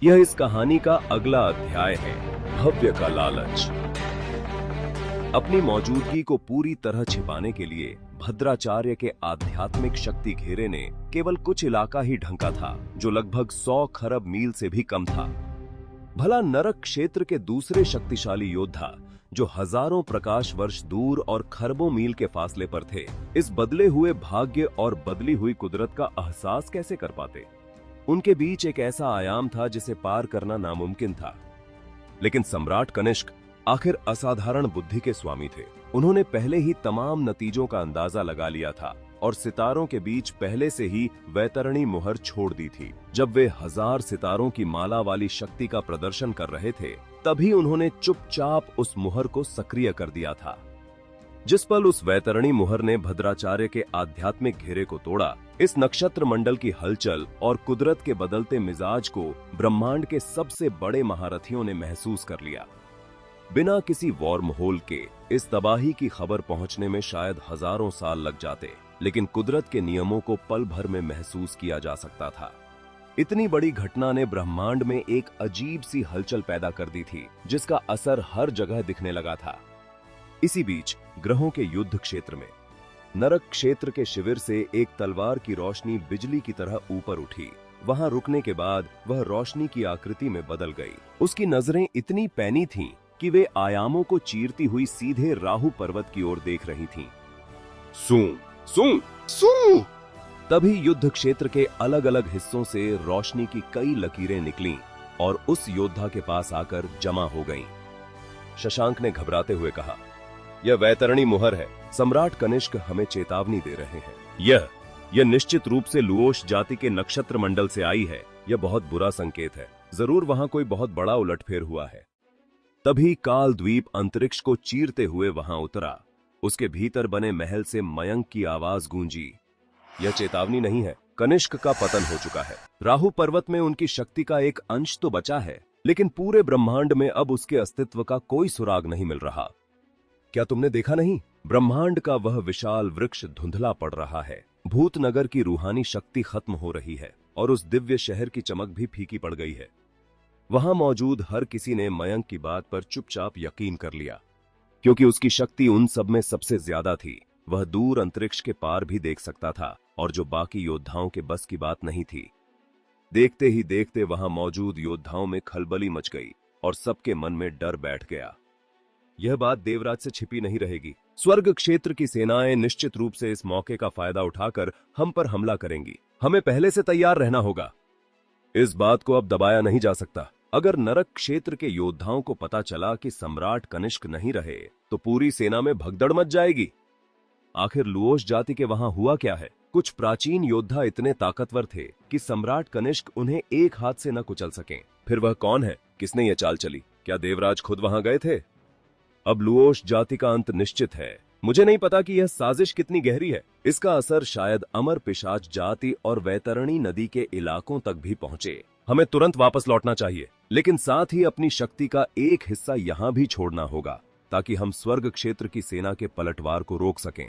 यह इस कहानी का अगला अध्याय है, भव्य का लालच। अपनी मौजूदगी को पूरी तरह छिपाने के लिए भद्राचार्य के आध्यात्मिक शक्ति घेरे ने केवल कुछ इलाका ही ढंका था, जो लगभग 100 खरब मील से भी कम था। भला नरक क्षेत्र के दूसरे शक्तिशाली योद्धा, जो हजारों प्रकाश वर्ष दूर और खरबों मील के फासले पर थे, इस बदले हुए भाग्य और बदली हुई कुदरत का एहसास कैसे कर पाते? उनके बीच एक ऐसा आयाम था जिसे पार करना नामुमकिन था। लेकिन सम्राट कनिष्क आखिर असाधारण बुद्धि के स्वामी थे। उन्होंने पहले ही तमाम नतीजों का अंदाजा लगा लिया था और सितारों के बीच पहले से ही वैतरणी मुहर छोड़ दी थी। जब वे 1000 सितारों की माला वाली शक्ति का प्रदर्शन कर रहे थे, तभी उन्होंने चुपचाप उस मुहर को सक्रिय कर दिया था। जिस पल उस वैतरणी मुहर ने भद्राचार्य के आध्यात्मिक घेरे को तोड़ा, इस नक्षत्र मंडल की हलचल और कुदरत के बदलते मिजाज को ब्रह्मांड के सबसे बड़े महारथियों ने महसूस कर लिया। बिना किसी वॉर्म होल के इस तबाही की खबर पहुंचने में शायद हजारों साल लग जाते, लेकिन कुदरत के नियमों को पल भर में महसूस किया जा सकता था। इतनी बड़ी घटना ने ब्रह्मांड में एक अजीब सी हलचल पैदा कर दी थी, जिसका असर हर जगह दिखने लगा था। इसी बीच ग्रहों के युद्ध क्षेत्र में नरक क्षेत्र के शिविर से एक तलवार की रोशनी बिजली की तरह ऊपर उठी। वहां रुकने के बाद वह रोशनी की आकृति में बदल गई। उसकी नजरें इतनी पैनी थीं कि वे आयामों को चीरती हुई सीधे राहु पर्वत की ओर देख रही थीं। सू सू सू। तभी युद्ध क्षेत्र के अलग अलग हिस्सों से रोशनी की कई लकीरें निकलीं और उस योद्धा के पास आकर जमा हो गईं। शशांक ने घबराते हुए कहा, यह वैतरणी मुहर है। सम्राट कनिष्क हमें चेतावनी दे रहे हैं। यह निश्चित रूप से लुओश जाति के नक्षत्र मंडल से आई है। यह बहुत बुरा संकेत है। जरूर वहां कोई बहुत बड़ा उलटफेर हुआ है। तभी काल द्वीप अंतरिक्ष को चीरते हुए वहां उतरा। उसके भीतर बने महल से मयंक की आवाज गूंजी, यह चेतावनी नहीं है, कनिष्क का पतन हो चुका है। राहु पर्वत में उनकी शक्ति का एक अंश तो बचा है, लेकिन पूरे ब्रह्मांड में अब उसके अस्तित्व का कोई सुराग नहीं मिल रहा। क्या तुमने देखा नहीं? ब्रह्मांड का वह विशाल वृक्ष धुंधला पड़ रहा है। भूतनगर की रूहानी शक्ति खत्म हो रही है और उस दिव्य शहर की चमक भी फीकी पड़ गई है। वहां मौजूद हर किसी ने मयंक की बात पर चुपचाप यकीन कर लिया, क्योंकि उसकी शक्ति उन सब में सबसे ज्यादा थी। वह दूर अंतरिक्ष के पार भी देख सकता था, और जो बाकी योद्धाओं के बस की बात नहीं थी। देखते ही देखते वहां मौजूद योद्धाओं में खलबली मच गई और सबके मन में डर बैठ गया। यह बात देवराज से छिपी नहीं रहेगी। स्वर्ग क्षेत्र की सेनाएं निश्चित रूप से इस मौके का फायदा उठाकर हम पर हमला करेंगी। हमें पहले से तैयार रहना होगा। इस बात को अब दबाया नहीं जा सकता। अगर नरक क्षेत्र के योद्धाओं को पता चला कि सम्राट कनिष्क नहीं रहे, तो पूरी सेना में भगदड़ मच जाएगी। आखिर लुओश जाति के वहां हुआ क्या है? कुछ प्राचीन योद्धा इतने ताकतवर थे कि सम्राट कनिष्क उन्हें एक हाथ से न कुचल सकें। फिर वह कौन है? किसने यह चाल चली? क्या देवराज खुद वहां गए थे? अब लुओश जाति का अंत निश्चित है। मुझे नहीं पता कि यह साजिश कितनी गहरी है। इसका असर शायद अमर पिशाच जाति और वैतरणी नदी के इलाकों तक भी पहुंचे। हमें तुरंत वापस लौटना चाहिए, लेकिन साथ ही अपनी शक्ति का एक हिस्सा यहां भी छोड़ना होगा, ताकि हम स्वर्ग क्षेत्र की सेना के पलटवार को रोक सकें।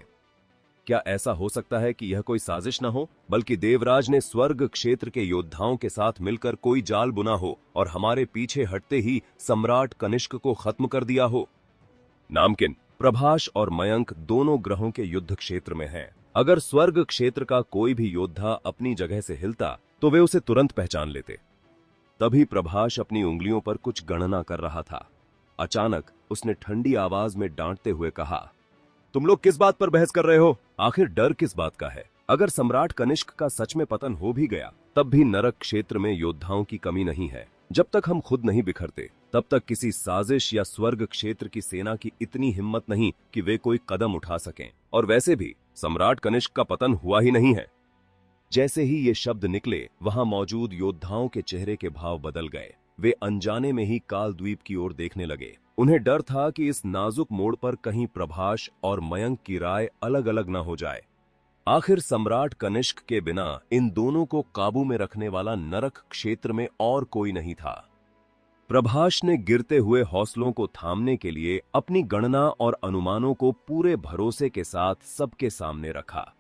क्या ऐसा हो सकता है कि यह कोई साजिश न हो, बल्कि देवराज ने स्वर्ग क्षेत्र के योद्धाओं के साथ मिलकर कोई जाल बुना हो और हमारे पीछे हटते ही सम्राट कनिष्क को खत्म कर दिया हो? नामकिन, प्रभास और मयंक दोनों ग्रहों के युद्ध क्षेत्र में हैं। अगर स्वर्ग क्षेत्र का कोई भी योद्धा अपनी जगह से हिलता, तो वे उसे तुरंत पहचान लेते। तभी प्रभास अपनी उंगलियों पर कुछ गणना कर रहा था। अचानक उसने ठंडी आवाज में डांटते हुए कहा, तुम लोग किस बात पर बहस कर रहे हो? आखिर डर किस बात का है? अगर सम्राट कनिष्क का सच में पतन हो भी गया, तब भी नरक क्षेत्र में योद्धाओं की कमी नहीं है। जब तक हम खुद नहीं बिखरते, तब तक किसी साजिश या स्वर्ग क्षेत्र की सेना की इतनी हिम्मत नहीं कि वे कोई कदम उठा सकें। और वैसे भी सम्राट कनिष्क का पतन हुआ ही नहीं है। जैसे ही ये शब्द निकले, वहां मौजूद योद्धाओं के चेहरे के भाव बदल गए। वे अनजाने में ही काल द्वीप की ओर देखने लगे। उन्हें डर था कि इस नाजुक मोड़ पर कहीं प्रभास और मयंक की राय अलग अलग न हो जाए। आखिर सम्राट कनिष्क के बिना इन दोनों को काबू में रखने वाला नरक क्षेत्र में और कोई नहीं था। प्रभास ने गिरते हुए हौसलों को थामने के लिए अपनी गणना और अनुमानों को पूरे भरोसे के साथ सबके सामने रखा।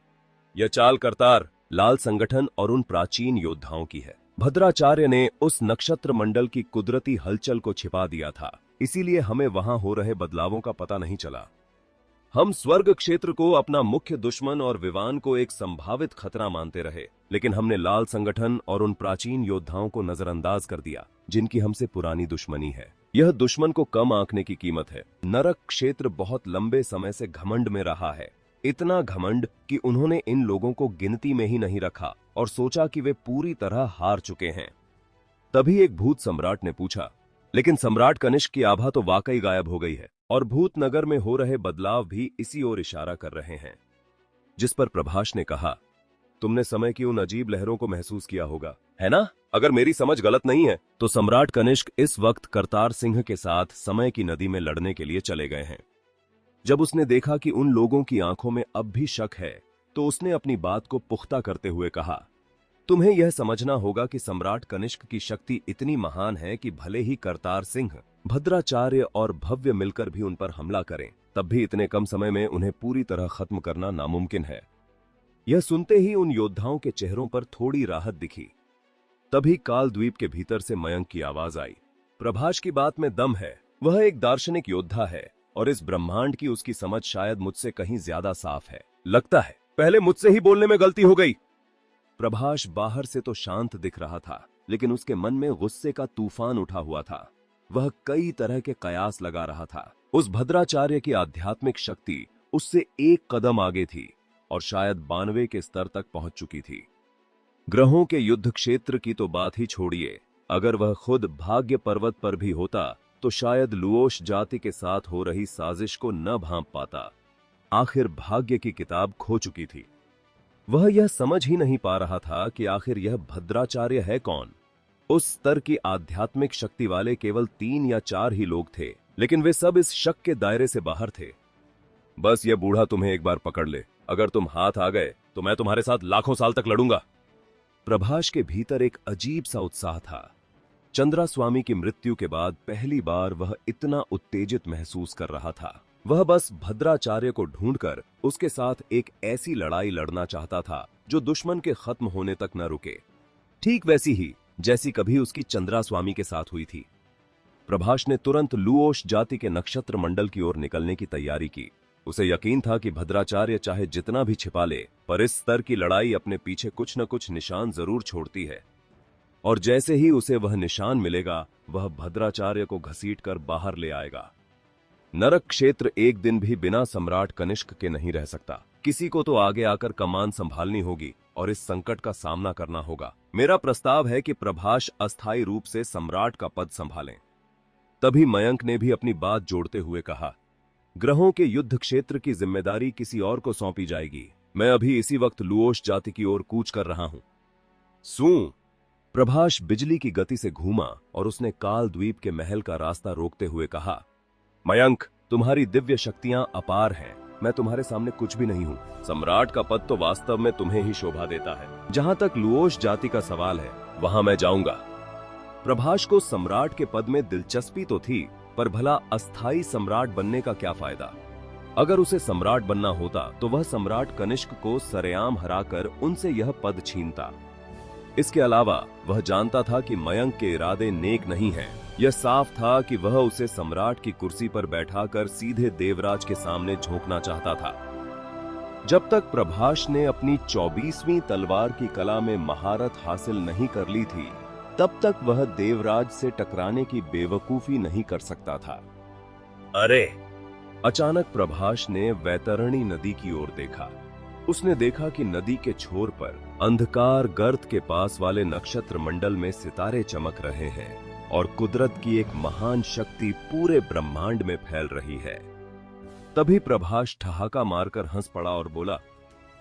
यह चाल करतार लाल संगठन और उन प्राचीन योद्धाओं की है। भद्राचार्य ने उस नक्षत्र मंडल की कुदरती हलचल को छिपा दिया था, इसीलिए हमें वहां हो रहे बदलावों का पता नहीं चला। हम स्वर्ग क्षेत्र को अपना मुख्य दुश्मन और विवान को एक संभावित खतरा मानते रहे, लेकिन हमने लाल संगठन और उन प्राचीन योद्धाओं को नजरअंदाज कर दिया जिनकी हमसे पुरानी दुश्मनी है। यह दुश्मन को कम आंकने की कीमत है। नरक क्षेत्र बहुत लंबे समय से घमंड में रहा है, इतना घमंड कि उन्होंने इन लोगों को गिनती में ही नहीं रखा और सोचा कि वे पूरी तरह हार चुके हैं। तभी एक भूत सम्राट ने पूछा, लेकिन सम्राट कनिष्क की आभा तो वाकई गायब हो गई है और भूत नगर में हो रहे बदलाव भी इसी ओर इशारा कर रहे हैं। जिस पर प्रभास ने कहा, तुमने समय की उन अजीब लहरों को महसूस किया होगा, है ना? अगर मेरी समझ गलत नहीं है तो सम्राट कनिष्क इस वक्त करतार सिंह के साथ समय की नदी में लड़ने के लिए चले गए हैं। जब उसने देखा कि उन लोगों की आंखों में अब भी शक है, तो उसने अपनी बात को पुख्ता करते हुए कहा, तुम्हें यह समझना होगा कि सम्राट कनिष्क की शक्ति इतनी महान है कि भले ही करतार सिंह, भद्राचार्य और भव्य मिलकर भी उन पर हमला करें, तब भी इतने कम समय में उन्हें पूरी तरह खत्म करना नामुमकिन है। यह सुनते ही उन योद्धाओं के चेहरों पर थोड़ी राहत दिखी। तभी काल द्वीप के भीतर से मयंक की आवाज आई, प्रभास की बात में दम है, वह एक दार्शनिक योद्धा है और इस ब्रह्मांड की उसकी समझ शायद मुझसे कहीं ज्यादा साफ है। लगता है पहले मुझसे ही बोलने में गलती हो गई। प्रभास बाहर से तो शांत दिख रहा था, लेकिन उसके मन में गुस्से का तूफान उठा हुआ था। वह कई तरह के कयास लगा रहा था। उस भद्राचार्य की आध्यात्मिक शक्ति उससे एक कदम आगे थी और शायद 92 के स्तर तक पहुंच चुकी थी। ग्रहों के युद्ध क्षेत्र की तो बात ही छोड़िए, अगर वह खुद भाग्य पर्वत पर भी होता तो शायद लुओश जाति के साथ हो रही साजिश को न भांप पाता। आखिर भाग्य की किताब खो चुकी थी। वह यह समझ ही नहीं पा रहा था कि आखिर यह भद्राचार्य है कौन। उस स्तर की आध्यात्मिक शक्ति वाले केवल 3 या 4 ही लोग थे, लेकिन वे सब इस शक के दायरे से बाहर थे। बस यह बूढ़ा तुम्हें एक बार पकड़ ले, अगर तुम हाथ आ गए तो मैं तुम्हारे साथ लाखों साल तक लड़ूंगा। प्रभास के भीतर एक अजीब सा उत्साह था। चंद्रा स्वामी की मृत्यु के बाद पहली बार वह इतना उत्तेजित महसूस कर रहा था। वह बस भद्राचार्य को ढूंढकर उसके साथ एक ऐसी लड़ाई लड़ना चाहता था जो दुश्मन के खत्म होने तक न रुके, ठीक वैसी ही जैसी कभी उसकी चंद्रा स्वामी के साथ हुई थी। प्रभास ने तुरंत लुओश जाति के नक्षत्र मंडल की ओर निकलने की तैयारी की। उसे यकीन था कि भद्राचार्य चाहे जितना भी छिपा ले, पर इस स्तर की लड़ाई अपने पीछे कुछ न कुछ निशान जरूर छोड़ती है, और जैसे ही उसे वह निशान मिलेगा वह भद्राचार्य को घसीटकर बाहर ले आएगा। नरक क्षेत्र एक दिन भी बिना सम्राट कनिष्क के नहीं रह सकता। किसी को तो आगे आकर कमान संभालनी होगी और इस संकट का सामना करना होगा। मेरा प्रस्ताव है कि प्रभास अस्थायी रूप से सम्राट का पद संभालें। तभी मयंक ने भी अपनी बात जोड़ते हुए कहा, ग्रहों के युद्ध क्षेत्र की जिम्मेदारी किसी और को सौंपी जाएगी। मैं अभी इसी वक्त लुओश जाति की ओर कूच कर रहा हूं। सू प्रभास बिजली की गति से घूमा और उसने काल द्वीप के महल का रास्ता रोकते हुए कहा, मयंक, तुम्हारी दिव्य शक्तियां अपार हैं। मैं तुम्हारे सामने कुछ भी नहीं हूं। सम्राट का पद तो वास्तव में तुम्हें ही शोभा देता है। जहां तक लुओश जाति का सवाल है, वहां मैं जाऊंगा। प्रभास को सम्राट के पद में दिलचस्पी तो थी, पर भला अस्थायी सम्राट बनने का क्या फायदा। अगर उसे सम्राट बनना होता तो वह सम्राट कनिष्क को सरेआम हराकर उनसे यह पद छीनता। इसके अलावा वह जानता था कि मयंक के इरादे नेक नहीं हैं। यह साफ था कि वह उसे सम्राट की कुर्सी पर बैठाकर सीधे देवराज के सामने झोंकना चाहता था। जब तक प्रभास ने अपनी 24वीं तलवार की कला में महारत हासिल नहीं कर ली थी, तब तक वह देवराज से टकराने की बेवकूफी नहीं कर सकता था। अरे! अचानक प्रभास ने वैतरणी नदी की ओर देखा। उसने देखा कि नदी के छोर पर अंधकार गर्त के पास वाले नक्षत्र मंडल में सितारे चमक रहे हैं और कुदरत की एक महान शक्ति पूरे ब्रह्मांड में फैल रही है। तभी प्रभास ठहाका मारकर हंस पड़ा और बोला,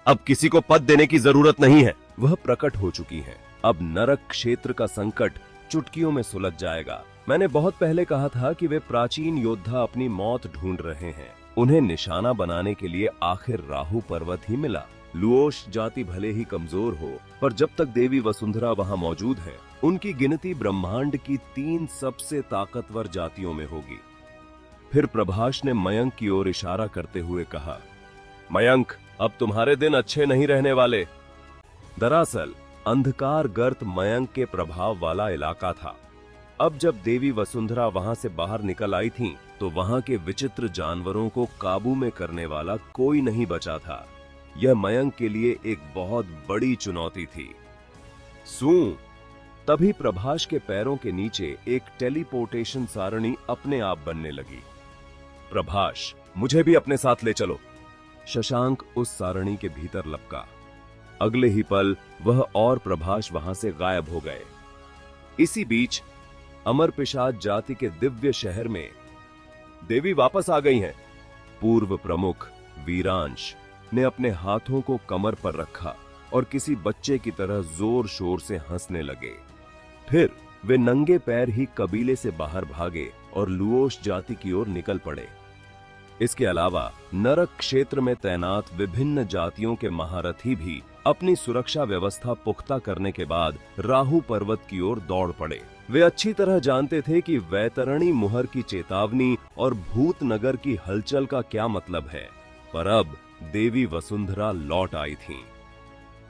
अब किसी को पद देने की जरूरत नहीं है। वह प्रकट हो चुकी हैं। अब नरक क्षेत्र का संकट चुटकियों में सुलझ जाएगा। मैंने बहुत पहले कहा था कि वे प्राचीन योद्धा अपनी मौत ढूंढ रहे हैं। उन्हें निशाना बनाने के लिए आखिर राहु पर्वत ही मिला। लुओश जाति भले ही कमजोर हो, पर जब तक देवी वसुंधरा वहां मौजूद है, उनकी गिनती ब्रह्मांड की 3 सबसे ताकतवर जातियों में होगी। फिर प्रभास ने मयंक की ओर इशारा करते हुए कहा, मयंक, अब तुम्हारे दिन अच्छे नहीं रहने वाले। दरअसल अंधकार गर्त मयंक के प्रभाव वाला इलाका था। अब जब देवी वसुंधरा वहां से बाहर निकल आई थीं, तो वहां के विचित्र जानवरों को काबू में करने वाला कोई नहीं बचा था। यह मयंक के लिए एक बहुत बड़ी चुनौती थी। सूं! तभी प्रभास के पैरों के नीचे एक टेलीपोर्टेशन सारणी अपने आप बनने लगी। प्रभास, मुझे भी अपने साथ ले चलो। शशांक उस सारणी के भीतर लपका। अगले ही पल वह और प्रभास वहां से गायब हो गए। इसी बीच अमर पिशाच जाति के दिव्य शहर में देवी वापस आ गई हैं। पूर्व प्रमुख वीरांश ने अपने हाथों को कमर पर रखा और किसी बच्चे की तरह जोर शोर से हंसने लगे। फिर वे नंगे पैर ही कबीले से बाहर भागे और लुओश जाति की ओर निकल पड़े। इसके अलावा नरक क्षेत्र में तैनात विभिन्न जातियों के महारथी भी अपनी सुरक्षा व्यवस्था पुख्ता करने के बाद राहु पर्वत की ओर दौड़ पड़े। वे अच्छी तरह जानते थे कि वैतरणी मुहर की चेतावनी और भूत नगर की हलचल का क्या मतलब है, पर अब देवी वसुंधरा लौट आई थीं।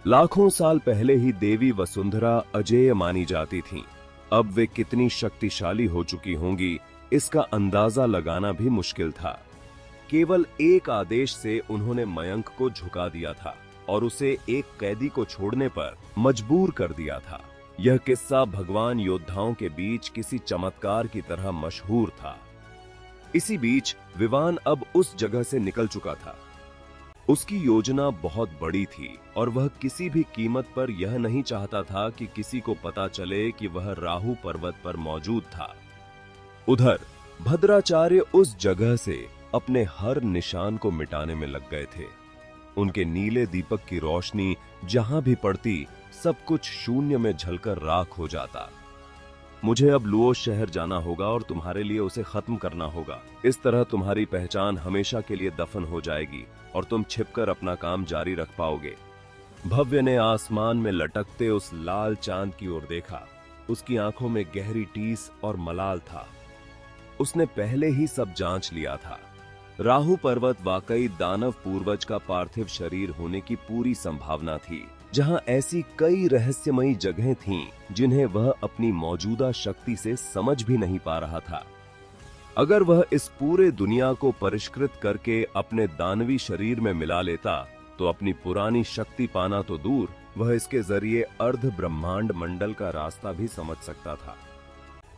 लाखों साल पहले ही देवी वसुंधरा अजेय मानी जाती थीं। अब वे कितनी शक्तिशाली हो चुकी होंगी, इसका अंदाजा लगाना भी मुश्किल था। केवल एक आदेश से उन्होंने मयंक को झुका दिया था और उसे एक कैदी को छोड़ने पर मजबूर कर दिया था। यह किस्सा भगवान योद्धाओं के बीच किसी चमत्कार की तरह मशहूर था। इसी बीच विवान अब उस जगह से निकल चुका था। उसकी योजना बहुत बड़ी थी और वह किसी भी कीमत पर यह नहीं चाहता था कि किसी को पता चले कि वह राहु पर्वत पर मौजूद था। उधर भद्राचार्य उस जगह से अपने हर निशान को मिटाने में लग गए थे। उनके नीले दीपक की रोशनी जहां भी पड़ती, सब कुछ शून्य में झलकर राख हो जाता। मुझे अब लुओश शहर जाना होगा और तुम्हारे लिए उसे खत्म करना होगा। इस तरह तुम्हारी पहचान हमेशा के लिए दफन हो जाएगी और तुम छिपकर अपना काम जारी रख पाओगे। भव्य ने आसमान में लटकते उस लाल चांद की ओर देखा। उसकी आंखों में गहरी टीस और मलाल था। उसने पहले ही सब जांच लिया था। राहु पर्वत वाकई दानव पूर्वज का पार्थिव शरीर होने की पूरी संभावना थी, जहां ऐसी कई रहस्यमयी जगहें थीं जिन्हें वह अपनी मौजूदा शक्ति से समझ भी नहीं पा रहा था। अगर वह इस पूरे दुनिया को परिष्कृत करके अपने दानवी शरीर में मिला लेता, तो अपनी पुरानी शक्ति पाना तो दूर, वह इसके जरिए अर्ध ब्रह्मांड मंडल का रास्ता भी समझ सकता था।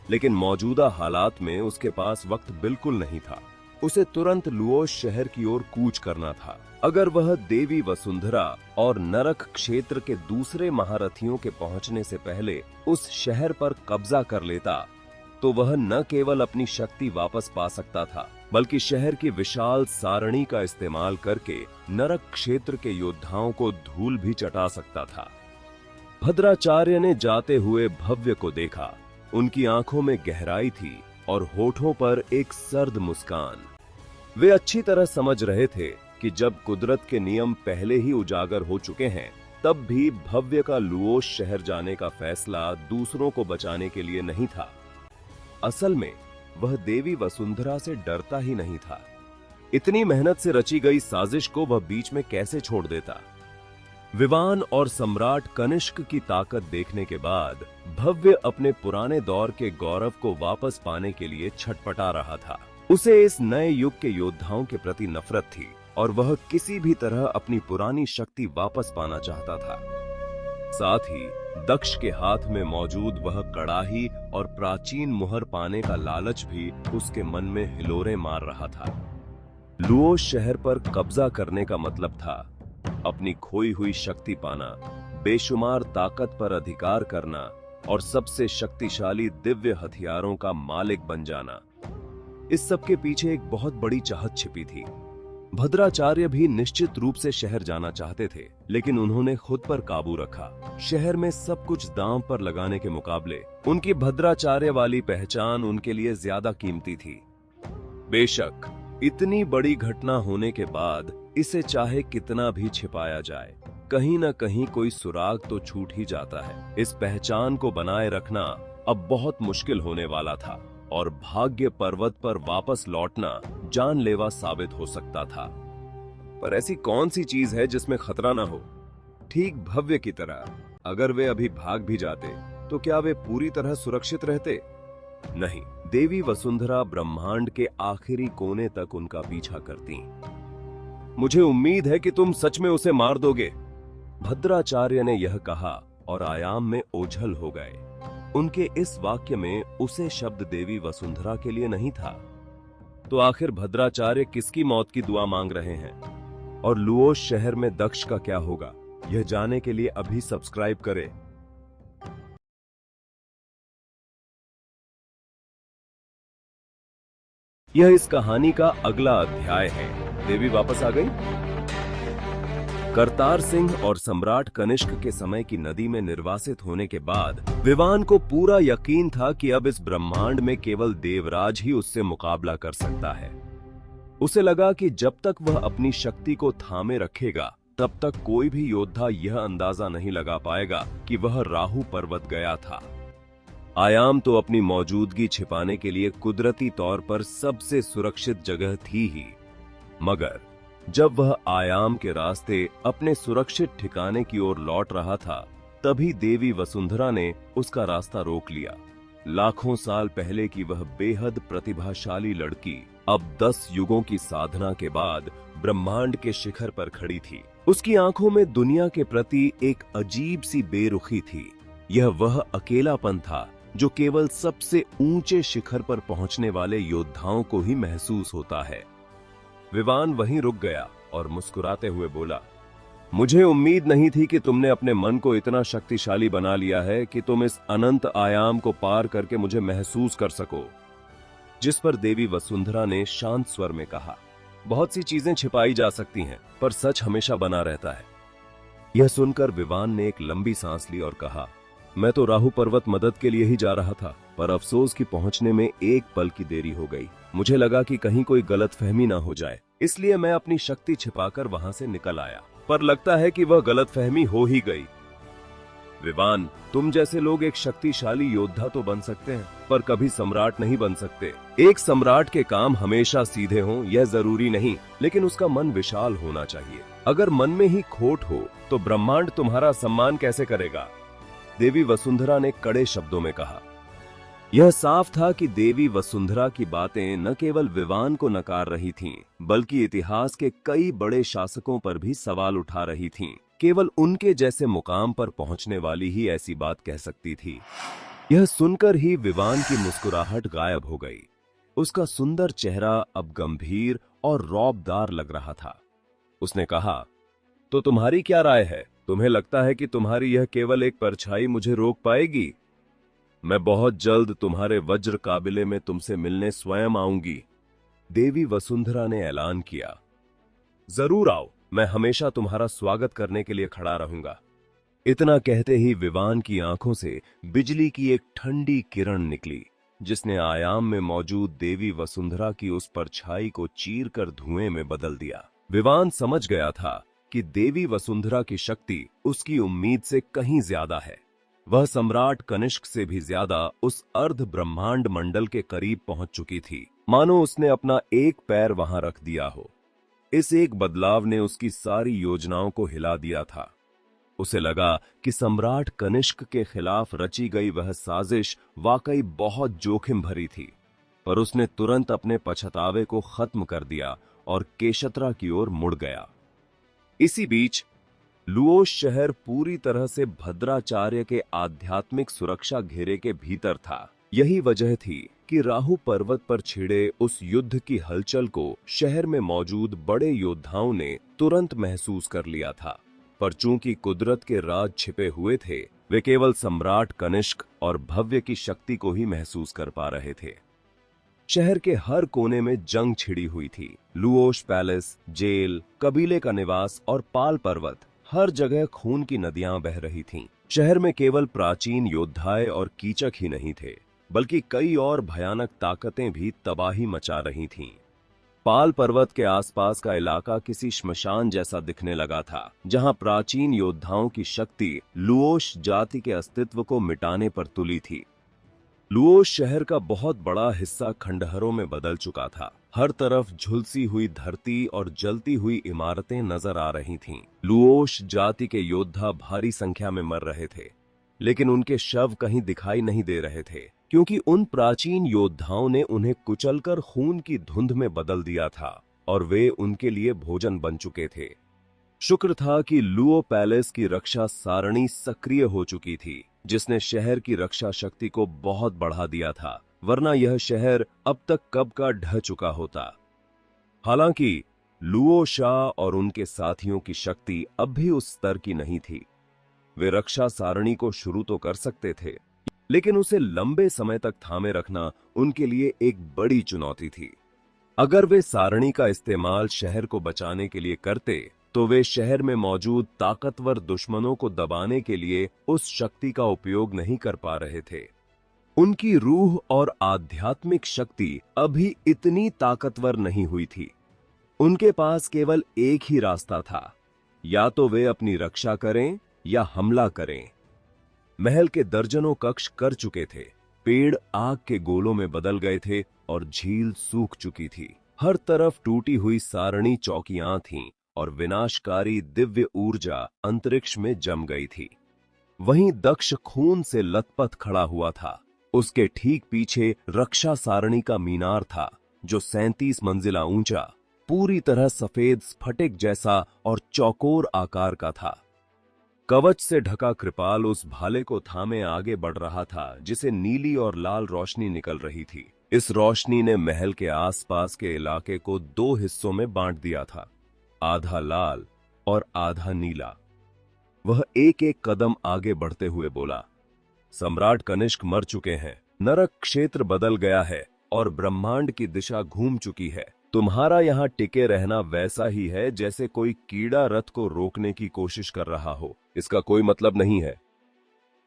लेकिन मौजूदा हालात में उसके पास वक्त बिल्कुल नहीं था। उसे तुरंत लुओश शहर की ओर कूच करना था। अगर वह देवी वसुंधरा और नरक क्षेत्र के दूसरे महारथियों के पहुंचने से पहले उस शहर पर कब्जा कर लेता, तो वह न केवल अपनी शक्ति वापस पा सकता था, बल्कि शहर की विशाल सारणी का इस्तेमाल करके नरक क्षेत्र के योद्धाओं को धूल भी चटा सकता था। भद्राचार्य ने जाते हुए भव्य को देखा। उनकी आंखों में गहराई थी और होठों पर एक सर्द मुस्कान। वे अच्छी तरह समझ रहे थे कि जब कुदरत के नियम पहले ही उजागर हो चुके हैं, तब भी भव्य का लुओश शहर जाने का फैसला दूसरों को बचाने के लिए नहीं था। असल में वह देवी वसुंधरा से डरता ही नहीं था। इतनी मेहनत से रची गई साजिश को वह बीच में कैसे छोड़ देता? विवान और सम्राट कनिष्क की ताकत देखने के बाद भव्य अपने पुराने दौर के गौरव को वापस पाने के लिए छटपटा रहा था। उसे इस नए युग के योद्धाओं के प्रति नफरत थी और वह किसी भी तरह अपनी पुरानी शक्ति वापस पाना चाहता था। साथ ही दक्ष के हाथ में मौजूद वह कड़ाही और प्राचीन मुहर पाने का लालच भी उसके मन में हिलोरे मार रहा था। लुओश शहर पर कब्जा करने का मतलब था अपनी खोई हुई शक्ति पाना, बेशुमार ताकत पर अधिकार करना और सबसे शक्तिशाली दिव्य हथियारों का मालिक बन जाना। इस सब के पीछे एक बहुत बड़ी चाहत छिपी थी। भद्राचार्य भी निश्चित रूप से शहर जाना चाहते थे, लेकिन उन्होंने खुद पर काबू रखा। शहर में सब कुछ दांव पर लगाने के मुकाबले उनकी भद्राचार्य वाली पहचान उनके लिए ज्यादा कीमती थी। बेशक इतनी बड़ी घटना होने के बाद इसे चाहे कितना भी छिपाया जाए, कहीं न कहीं कोई सुराग तो छूट ही जाता है। इस पहचान को बनाए रखना अब बहुत मुश्किल होने वाला था और भाग्य पर्वत पर वापस लौटना जानलेवा साबित हो सकता था। पर ऐसी कौन सी चीज है जिसमें खतरा ना हो? ठीक भव्य की तरह अगर वे अभी भाग भी जाते तो क्या वे पूरी तरह सुरक्षित रहते? नहीं, देवी वसुंधरा ब्रह्मांड के आखिरी कोने तक उनका पीछा करती। मुझे उम्मीद है कि तुम सच में उसे मार दोगे, भद्राचार्य ने यह कहा और आयाम में ओझल हो गए। उनके इस वाक्य में उसे शब्द देवी वसुंधरा के लिए नहीं था। तो आखिर भद्राचार्य किसकी मौत की दुआ मांग रहे हैं? और लुओस शहर में दक्ष का क्या होगा, यह जानने के लिए अभी सब्सक्राइब करें। यह इस कहानी का अगला अध्याय है। देवी वापस आ गई। करतार सिंह और सम्राट कनिष्क के समय की नदी में निर्वासित होने के बाद विवान को पूरा यकीन था कि अब इस ब्रह्मांड में केवल देवराज ही उससे मुकाबला कर सकता है। उसे लगा कि जब तक वह अपनी शक्ति को थामे रखेगा तब तक कोई भी योद्धा यह अंदाजा नहीं लगा पाएगा कि वह राहु पर्वत गया था। आयाम तो अपनी मौजूदगी छिपाने के लिए कुदरती तौर पर सबसे सुरक्षित जगह थी ही, मगर जब वह आयाम के रास्ते अपने सुरक्षित ठिकाने की ओर लौट रहा था तभी देवी वसुंधरा ने उसका रास्ता रोक लिया। लाखों साल पहले की वह बेहद प्रतिभाशाली लड़की अब 10 युगों की साधना के बाद ब्रह्मांड के शिखर पर खड़ी थी। उसकी आंखों में दुनिया के प्रति एक अजीब सी बेरुखी थी। यह वह अकेलापन था जो केवल सबसे ऊंचे शिखर पर पहुंचने वाले योद्धाओं को ही महसूस होता है। विवान वहीं रुक गया और मुस्कुराते हुए बोला, मुझे उम्मीद नहीं थी कि तुमने अपने मन को इतना शक्तिशाली बना लिया है कि तुम इस अनंत आयाम को पार करके मुझे महसूस कर सको। जिस पर देवी वसुंधरा ने शांत स्वर में कहा, बहुत सी चीजें छिपाई जा सकती हैं, पर सच हमेशा बना रहता है। यह सुनकर विवान ने एक लंबी सांस ली और कहा, मैं तो राहु पर्वत मदद के लिए ही जा रहा था, पर अफसोस कि पहुंचने में एक पल की देरी हो गई। मुझे लगा कि कहीं कोई गलतफहमी ना हो जाए, इसलिए मैं अपनी शक्ति छिपाकर वहां से निकल आया, पर लगता है कि वह गलतफहमी हो ही गई। विवान, तुम जैसे लोग एक शक्तिशाली योद्धा तो बन सकते हैं, पर कभी सम्राट नहीं बन सकते। एक सम्राट के काम हमेशा सीधे हों यह जरूरी नहीं, लेकिन उसका मन विशाल होना चाहिए। अगर मन में ही खोट हो तो ब्रह्मांड तुम्हारा सम्मान कैसे करेगा? देवी वसुंधरा ने कड़े शब्दों में कहा। यह साफ था कि देवी वसुंधरा की बातें न केवल विवान को नकार रही थीं, बल्कि इतिहास के कई बड़े शासकों पर भी सवाल उठा रही थीं। केवल उनके जैसे मुकाम पर पहुंचने वाली ही ऐसी बात कह सकती थी। यह सुनकर ही विवान की मुस्कुराहट गायब हो गई। उसका सुंदर चेहरा अब गंभीर और रौबदार लग रहा था। उसने कहा, तो तुम्हारी क्या राय है? तुम्हें लगता है कि तुम्हारी यह केवल एक परछाई मुझे रोक पाएगी? मैं बहुत जल्द तुम्हारे वज्र काबिले में तुमसे मिलने स्वयं आऊंगी, देवी वसुंधरा ने ऐलान किया। जरूर आओ, मैं हमेशा तुम्हारा स्वागत करने के लिए खड़ा रहूंगा। इतना कहते ही विवान की आंखों से बिजली की एक ठंडी किरण निकली, जिसने आयाम में मौजूद देवी वसुंधरा की उस परछाई को चीरकर धुएं में बदल दिया। विवान समझ गया था कि देवी वसुंधरा की शक्ति उसकी उम्मीद से कहीं ज्यादा है। वह सम्राट कनिष्क से भी ज्यादा उस अर्ध ब्रह्मांड मंडल के करीब पहुंच चुकी थी, मानो उसने अपना एक पैर वहां रख दिया हो। इस एक बदलाव ने उसकी सारी योजनाओं को हिला दिया था। उसे लगा कि सम्राट कनिष्क के खिलाफ रची गई वह साजिश वाकई बहुत जोखिम भरी थी, पर उसने तुरंत अपने पछतावे को खत्म कर दिया और केशतरा की ओर मुड़ गया। इसी बीच लुओस शहर पूरी तरह से भद्राचार्य के आध्यात्मिक सुरक्षा घेरे के भीतर था। यही वजह थी कि राहु पर्वत पर छिड़े उस युद्ध की हलचल को शहर में मौजूद बड़े योद्धाओं ने तुरंत महसूस कर लिया था। पर चूंकि कुदरत के राज छिपे हुए थे, वे केवल सम्राट कनिष्क और भव्य की शक्ति को ही महसूस कर पा रहे थे। शहर के हर कोने में जंग छिड़ी हुई थी। लुओस पैलेस, जेल, कबीले का निवास और पाल पर्वत, हर जगह खून की नदियां बह रही थीं। शहर में केवल प्राचीन योद्धाए और कीचक ही नहीं थे, बल्कि कई और भयानक ताकतें भी तबाही मचा रही थीं। पाल पर्वत के आसपास का इलाका किसी श्मशान जैसा दिखने लगा था, जहां प्राचीन योद्धाओं की शक्ति लुओस जाति के अस्तित्व को मिटाने पर तुली थी। लुओश शहर का बहुत बड़ा हिस्सा खंडहरों में बदल चुका था। हर तरफ झुलसी हुई धरती और जलती हुई इमारतें नजर आ रही थीं। लुओश जाति के योद्धा भारी संख्या में मर रहे थे, लेकिन उनके शव कहीं दिखाई नहीं दे रहे थे, क्योंकि उन प्राचीन योद्धाओं ने उन्हें कुचलकर खून की धुंध में बदल दिया था और वे उनके लिए भोजन बन चुके थे। शुक्र था कि लुओ पैलेस की रक्षा सारणी सक्रिय हो चुकी थी, जिसने शहर की रक्षा शक्ति को बहुत बढ़ा दिया था, वरना यह शहर अब तक कब का ढह चुका होता। हालांकि लुओ शाह और उनके साथियों की शक्ति अब भी उस स्तर की नहीं थी। वे रक्षा सारणी को शुरू तो कर सकते थे, लेकिन उसे लंबे समय तक थामे रखना उनके लिए एक बड़ी चुनौती थी। अगर वे सारणी का इस्तेमाल शहर को बचाने के लिए करते, तो वे शहर में मौजूद ताकतवर दुश्मनों को दबाने के लिए उस शक्ति का उपयोग नहीं कर पा रहे थे। उनकी रूह और आध्यात्मिक शक्ति अभी इतनी ताकतवर नहीं हुई थी। उनके पास केवल एक ही रास्ता था, या तो वे अपनी रक्षा करें या हमला करें। महल के दर्जनों कक्ष कर चुके थे, पेड़ आग के गोलों में बदल गए थे और झील सूख चुकी थी। हर तरफ टूटी हुई सारणी चौकियां थीं और विनाशकारी दिव्य ऊर्जा अंतरिक्ष में जम गई थी। वहीं दक्ष खून से लथपथ खड़ा हुआ था। उसके ठीक पीछे रक्षा सारणी का मीनार था, जो 37 मंजिला ऊंचा, पूरी तरह सफेद स्फटिक जैसा और चौकोर आकार का था। कवच से ढका कृपाल उस भाले को थामे आगे बढ़ रहा था, जिसे नीली और लाल रोशनी निकल रही थी। इस रोशनी ने महल के आसपास के इलाके को 2 हिस्सों में बांट दिया था, आधा लाल और आधा नीला। वह एक एक कदम आगे बढ़ते हुए बोला, सम्राट कनिष्क मर चुके हैं, नरक क्षेत्र बदल गया है और ब्रह्मांड की दिशा घूम चुकी है। तुम्हारा यहां टिके रहना वैसा ही है जैसे कोई कीड़ा रथ को रोकने की कोशिश कर रहा हो। इसका कोई मतलब नहीं है।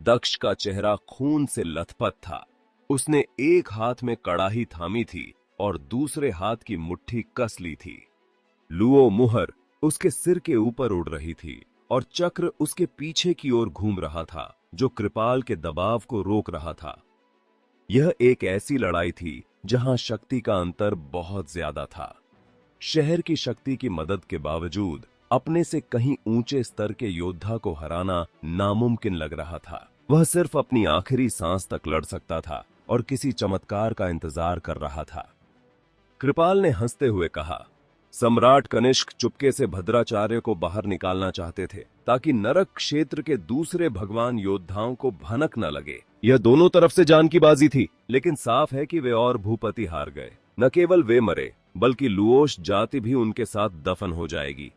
दक्ष का चेहरा खून से लथपथ था। उसने एक हाथ में कड़ाही थामी थी और दूसरे हाथ की मुट्ठी कस ली थी। लुओ मुहर उसके सिर के ऊपर उड़ रही थी और चक्र उसके पीछे की ओर घूम रहा था, जो कृपाल के दबाव को रोक रहा था। यह एक ऐसी लड़ाई थी जहां शक्ति का अंतर बहुत ज्यादा था। शहर की शक्ति की मदद के बावजूद अपने से कहीं ऊंचे स्तर के योद्धा को हराना नामुमकिन लग रहा था। वह सिर्फ अपनी आखिरी सांस तक लड़ सकता था और किसी चमत्कार का इंतजार कर रहा था। कृपाल ने हंसते हुए कहा, सम्राट कनिष्क चुपके से भद्राचार्य को बाहर निकालना चाहते थे, ताकि नरक क्षेत्र के दूसरे भगवान योद्धाओं को भनक न लगे। यह दोनों तरफ से जान की बाजी थी, लेकिन साफ है कि वे और भूपति हार गए। न केवल वे मरे, बल्कि लुओश जाति भी उनके साथ दफन हो जाएगी।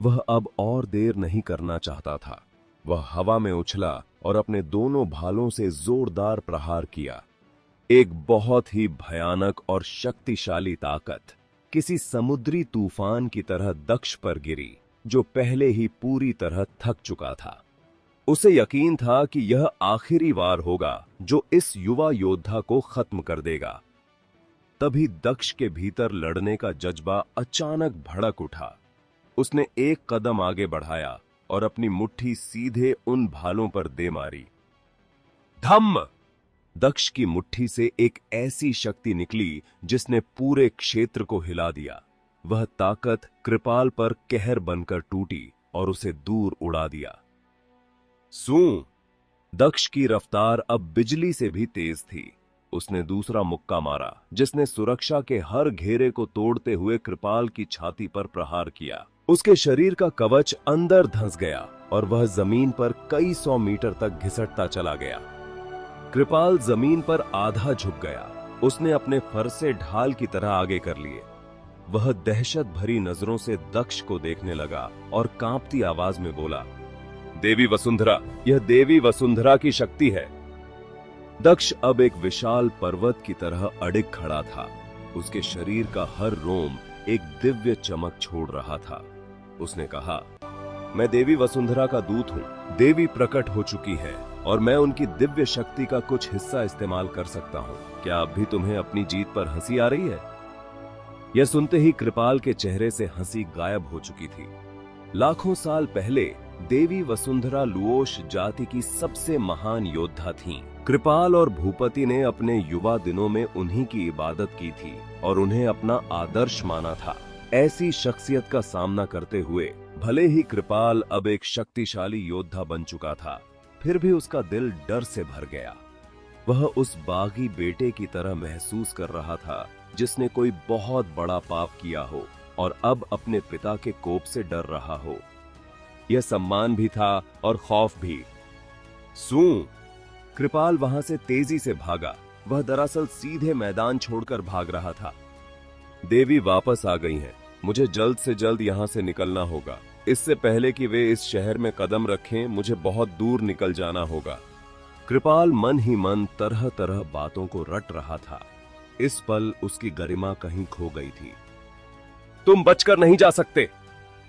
वह अब और देर नहीं करना चाहता था। वह हवा में उछला और अपने दोनों भालों से जोरदार प्रहार किया। एक बहुत ही भयानक और शक्तिशाली ताकत किसी समुद्री तूफान की तरह दक्ष पर गिरी, जो पहले ही पूरी तरह थक चुका था। उसे यकीन था कि यह आखिरी वार होगा जो इस युवा योद्धा को खत्म कर देगा। तभी दक्ष के भीतर लड़ने का जज्बा अचानक भड़क उठा। उसने एक कदम आगे बढ़ाया और अपनी मुट्ठी सीधे उन भालों पर दे मारी। धम्म! दक्ष की मुट्ठी से एक ऐसी शक्ति निकली जिसने पूरे क्षेत्र को हिला दिया। वह ताकत कृपाल पर कहर बनकर टूटी और उसे दूर उड़ा दिया। सूं! दक्ष की रफ्तार अब बिजली से भी तेज थी। उसने दूसरा मुक्का मारा, जिसने सुरक्षा के हर घेरे को तोड़ते हुए कृपाल की छाती पर प्रहार किया। उसके शरीर का कवच अंदर धंस गया और वह जमीन पर कई 100 मीटर तक घिसटता चला गया। कृपाल जमीन पर आधा झुक गया। उसने अपने फरसे ढाल की तरह आगे कर लिए। वह दहशत भरी नजरों से दक्ष को देखने लगा और कांपती आवाज में बोला, देवी वसुंधरा, यह देवी वसुंधरा की शक्ति है। दक्ष अब एक विशाल पर्वत की तरह अडिग खड़ा था। उसके शरीर का हर रोम एक दिव्य चमक छोड़ रहा था। उसने कहा, मैं देवी वसुंधरा का दूत हूं। देवी प्रकट हो चुकी है और मैं उनकी दिव्य शक्ति का कुछ हिस्सा इस्तेमाल कर सकता हूं। क्या अब भी तुम्हें अपनी जीत पर हंसी आ रही है? यह सुनते ही कृपाल के चेहरे से हंसी गायब हो चुकी थी। लाखों साल पहले देवी वसुंधरा लुओश जाति की सबसे महान योद्धा थीं। कृपाल और भूपति ने अपने युवा दिनों में उन्हीं की इबादत की थी और उन्हें अपना आदर्श माना था। ऐसी शख्सियत का सामना करते हुए भले ही कृपाल अब एक शक्तिशाली योद्धा बन चुका था, फिर भी उसका दिल डर से भर गया। वह उस बागी बेटे की तरह महसूस कर रहा था जिसने कोई बहुत बड़ा पाप किया हो और अब अपने पिता के कोप से डर रहा हो। यह सम्मान भी था और खौफ भी। सू! कृपाल वहां से तेजी से भागा। वह दरअसल सीधे मैदान छोड़कर भाग रहा था। देवी वापस आ गई हैं। मुझे जल्द से जल्द यहां से निकलना होगा। इससे पहले कि वे इस शहर में कदम रखें, मुझे बहुत दूर निकल जाना होगा। कृपाल मन ही मन तरह तरह बातों को रट रहा था। इस पल उसकी गरिमा कहीं खो गई थी। तुम बचकर नहीं जा सकते।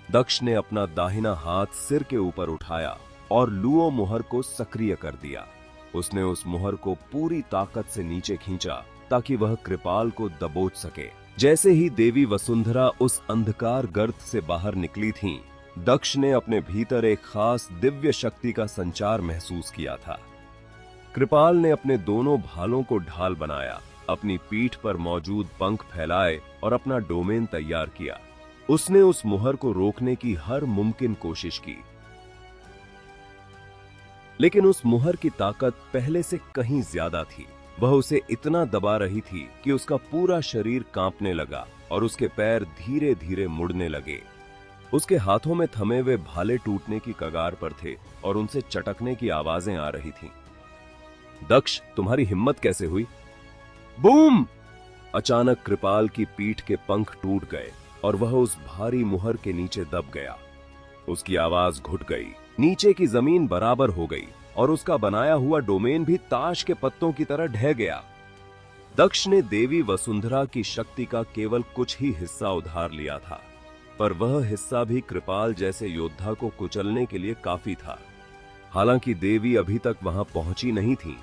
दक्ष ने अपना दाहिना हाथ सिर के ऊपर उठाया और लुओ मुहर को सक्रिय कर दिया। उसने उस मुहर को पूरी ताकत से नीचे खींचा ताकि वह कृपाल को दबोच सके। जैसे ही देवी वसुंधरा उस अंधकार गर्त से बाहर निकली थीं, दक्ष ने अपने भीतर एक खास दिव्य शक्ति का संचार महसूस किया था। कृपाल ने अपने दोनों भालों को ढाल बनाया, अपनी पीठ पर मौजूद पंख फैलाए और अपना डोमेन तैयार किया। उसने उस मुहर को रोकने की हर मुमकिन कोशिश की, लेकिन उस मुहर की ताकत पहले से कहीं ज्यादा थी। वह उसे इतना दबा रही थी कि उसका पूरा शरीर कांपने लगा और उसके पैर धीरे धीरे मुड़ने लगे। उसके हाथों में थमे हुए भाले टूटने की कगार पर थे और उनसे चटकने की आवाजें आ रही थीं। दक्ष, तुम्हारी हिम्मत कैसे हुई? बूम! अचानक कृपाल की पीठ के पंख टूट गए और वह उस भारी मुहर के नीचे दब गया। उसकी आवाज घुट गई, नीचे की जमीन बराबर हो गई और उसका बनाया हुआ डोमेन भी ताश के पत्तों की तरह ढह गया। दक्ष ने देवी वसुंधरा की शक्ति का केवल कुछ ही हिस्सा उधार लिया था, पर वह हिस्सा भी कृपाल जैसे योद्धा को कुचलने के लिए काफी था। हालांकि देवी अभी तक वहां पहुंची नहीं थी,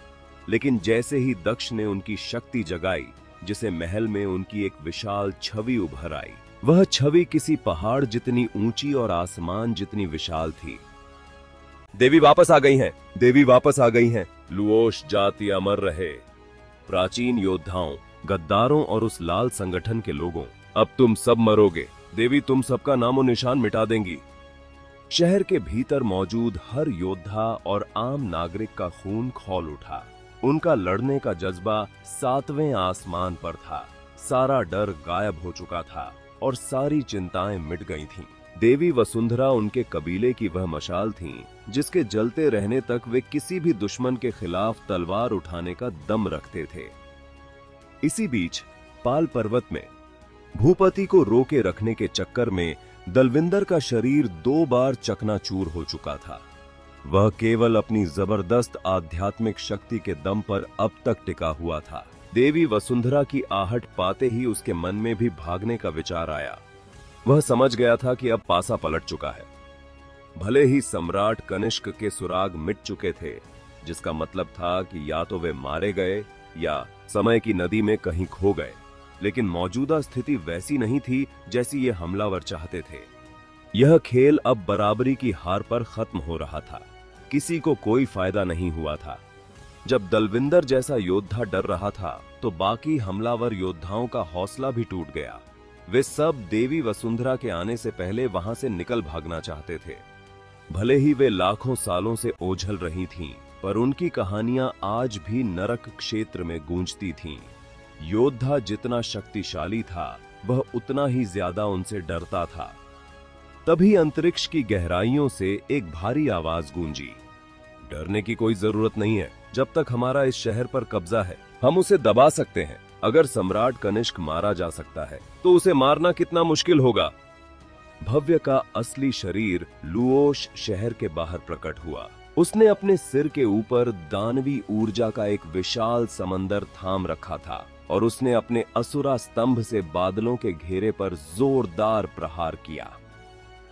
लेकिन जैसे ही दक्ष ने उनकी शक्ति जगाई, जिसे महल में उनकी एक विशाल छवि उभर आई, वह छवि किसी पहाड़ जितनी ऊंची और आसमान जितनी विशाल थी। देवी वापस आ गई हैं। देवी वापस आ गई हैं। लुओश जाति अमर रहे। प्राचीन योद्धाओं, गद्दारों और उस लाल संगठन के लोगों, अब तुम सब मरोगे। देवी तुम सबका नामो निशान मिटा देंगी। शहर के भीतर मौजूद हर योद्धा और आम नागरिक का खून खौल उठा। उनका लड़ने का जज्बा 7वें आसमान पर था। सारा डर गायब हो चुका था और सारी चिंताएं मिट गई थीं। देवी वसुंधरा उनके कबीले की वह मशाल थीं, जिसके जलते रहने तक वे किसी भी दुश्मन के खिलाफ तलवार उठाने का दम रखते थे। इसी बीच पाल पर्वत में भूपति को रोके रखने के चक्कर में दलविंदर का शरीर 2 बार चकनाचूर हो चुका था। वह केवल अपनी जबरदस्त आध्यात्मिक शक्ति के दम पर अब तक टिका हुआ था। देवी वसुंधरा की आहट पाते ही उसके मन में भी भागने का विचार आया। वह समझ गया था कि अब पासा पलट चुका है। भले ही सम्राट कनिष्क के सुराग मिट चुके थे, जिसका मतलब था कि या तो वे मारे गए या समय की नदी में कहीं खो गए, लेकिन मौजूदा स्थिति वैसी नहीं थी जैसी ये हमलावर चाहते थे। यह खेल अब बराबरी की हार पर खत्म हो रहा था। किसी को कोई फायदा नहीं हुआ था। जब दलविंदर जैसा योद्धा डर रहा था, तो बाकी हमलावर योद्धाओं का हौसला भी टूट गया। वे सब देवी वसुंधरा के आने से पहले वहां से निकल भागना चाहते थे। भले ही वे लाखों सालों से ओझल रही थीं, पर उनकी कहानियां आज भी नरक क्षेत्र में गूंजती थीं। योद्धा जितना शक्तिशाली था, वह उतना ही ज्यादा उनसे डरता था। तभी अंतरिक्ष की गहराइयों से एक भारी आवाज गूंजी। डरने की कोई जरूरत नहीं है। जब तक हमारा इस शहर पर कब्जा है, हम उसे दबा सकते हैं। अगर सम्राट कनिष्क मारा जा सकता है, तो उसे मारना कितना मुश्किल होगा। भव्य का असली शरीर लुओश शहर के बाहर प्रकट हुआ। उसने अपने सिर के ऊपर दानवी ऊर्जा का एक विशाल समंदर थाम रखा था और उसने अपने असुरा स्तंभ से बादलों के घेरे पर जोरदार प्रहार किया।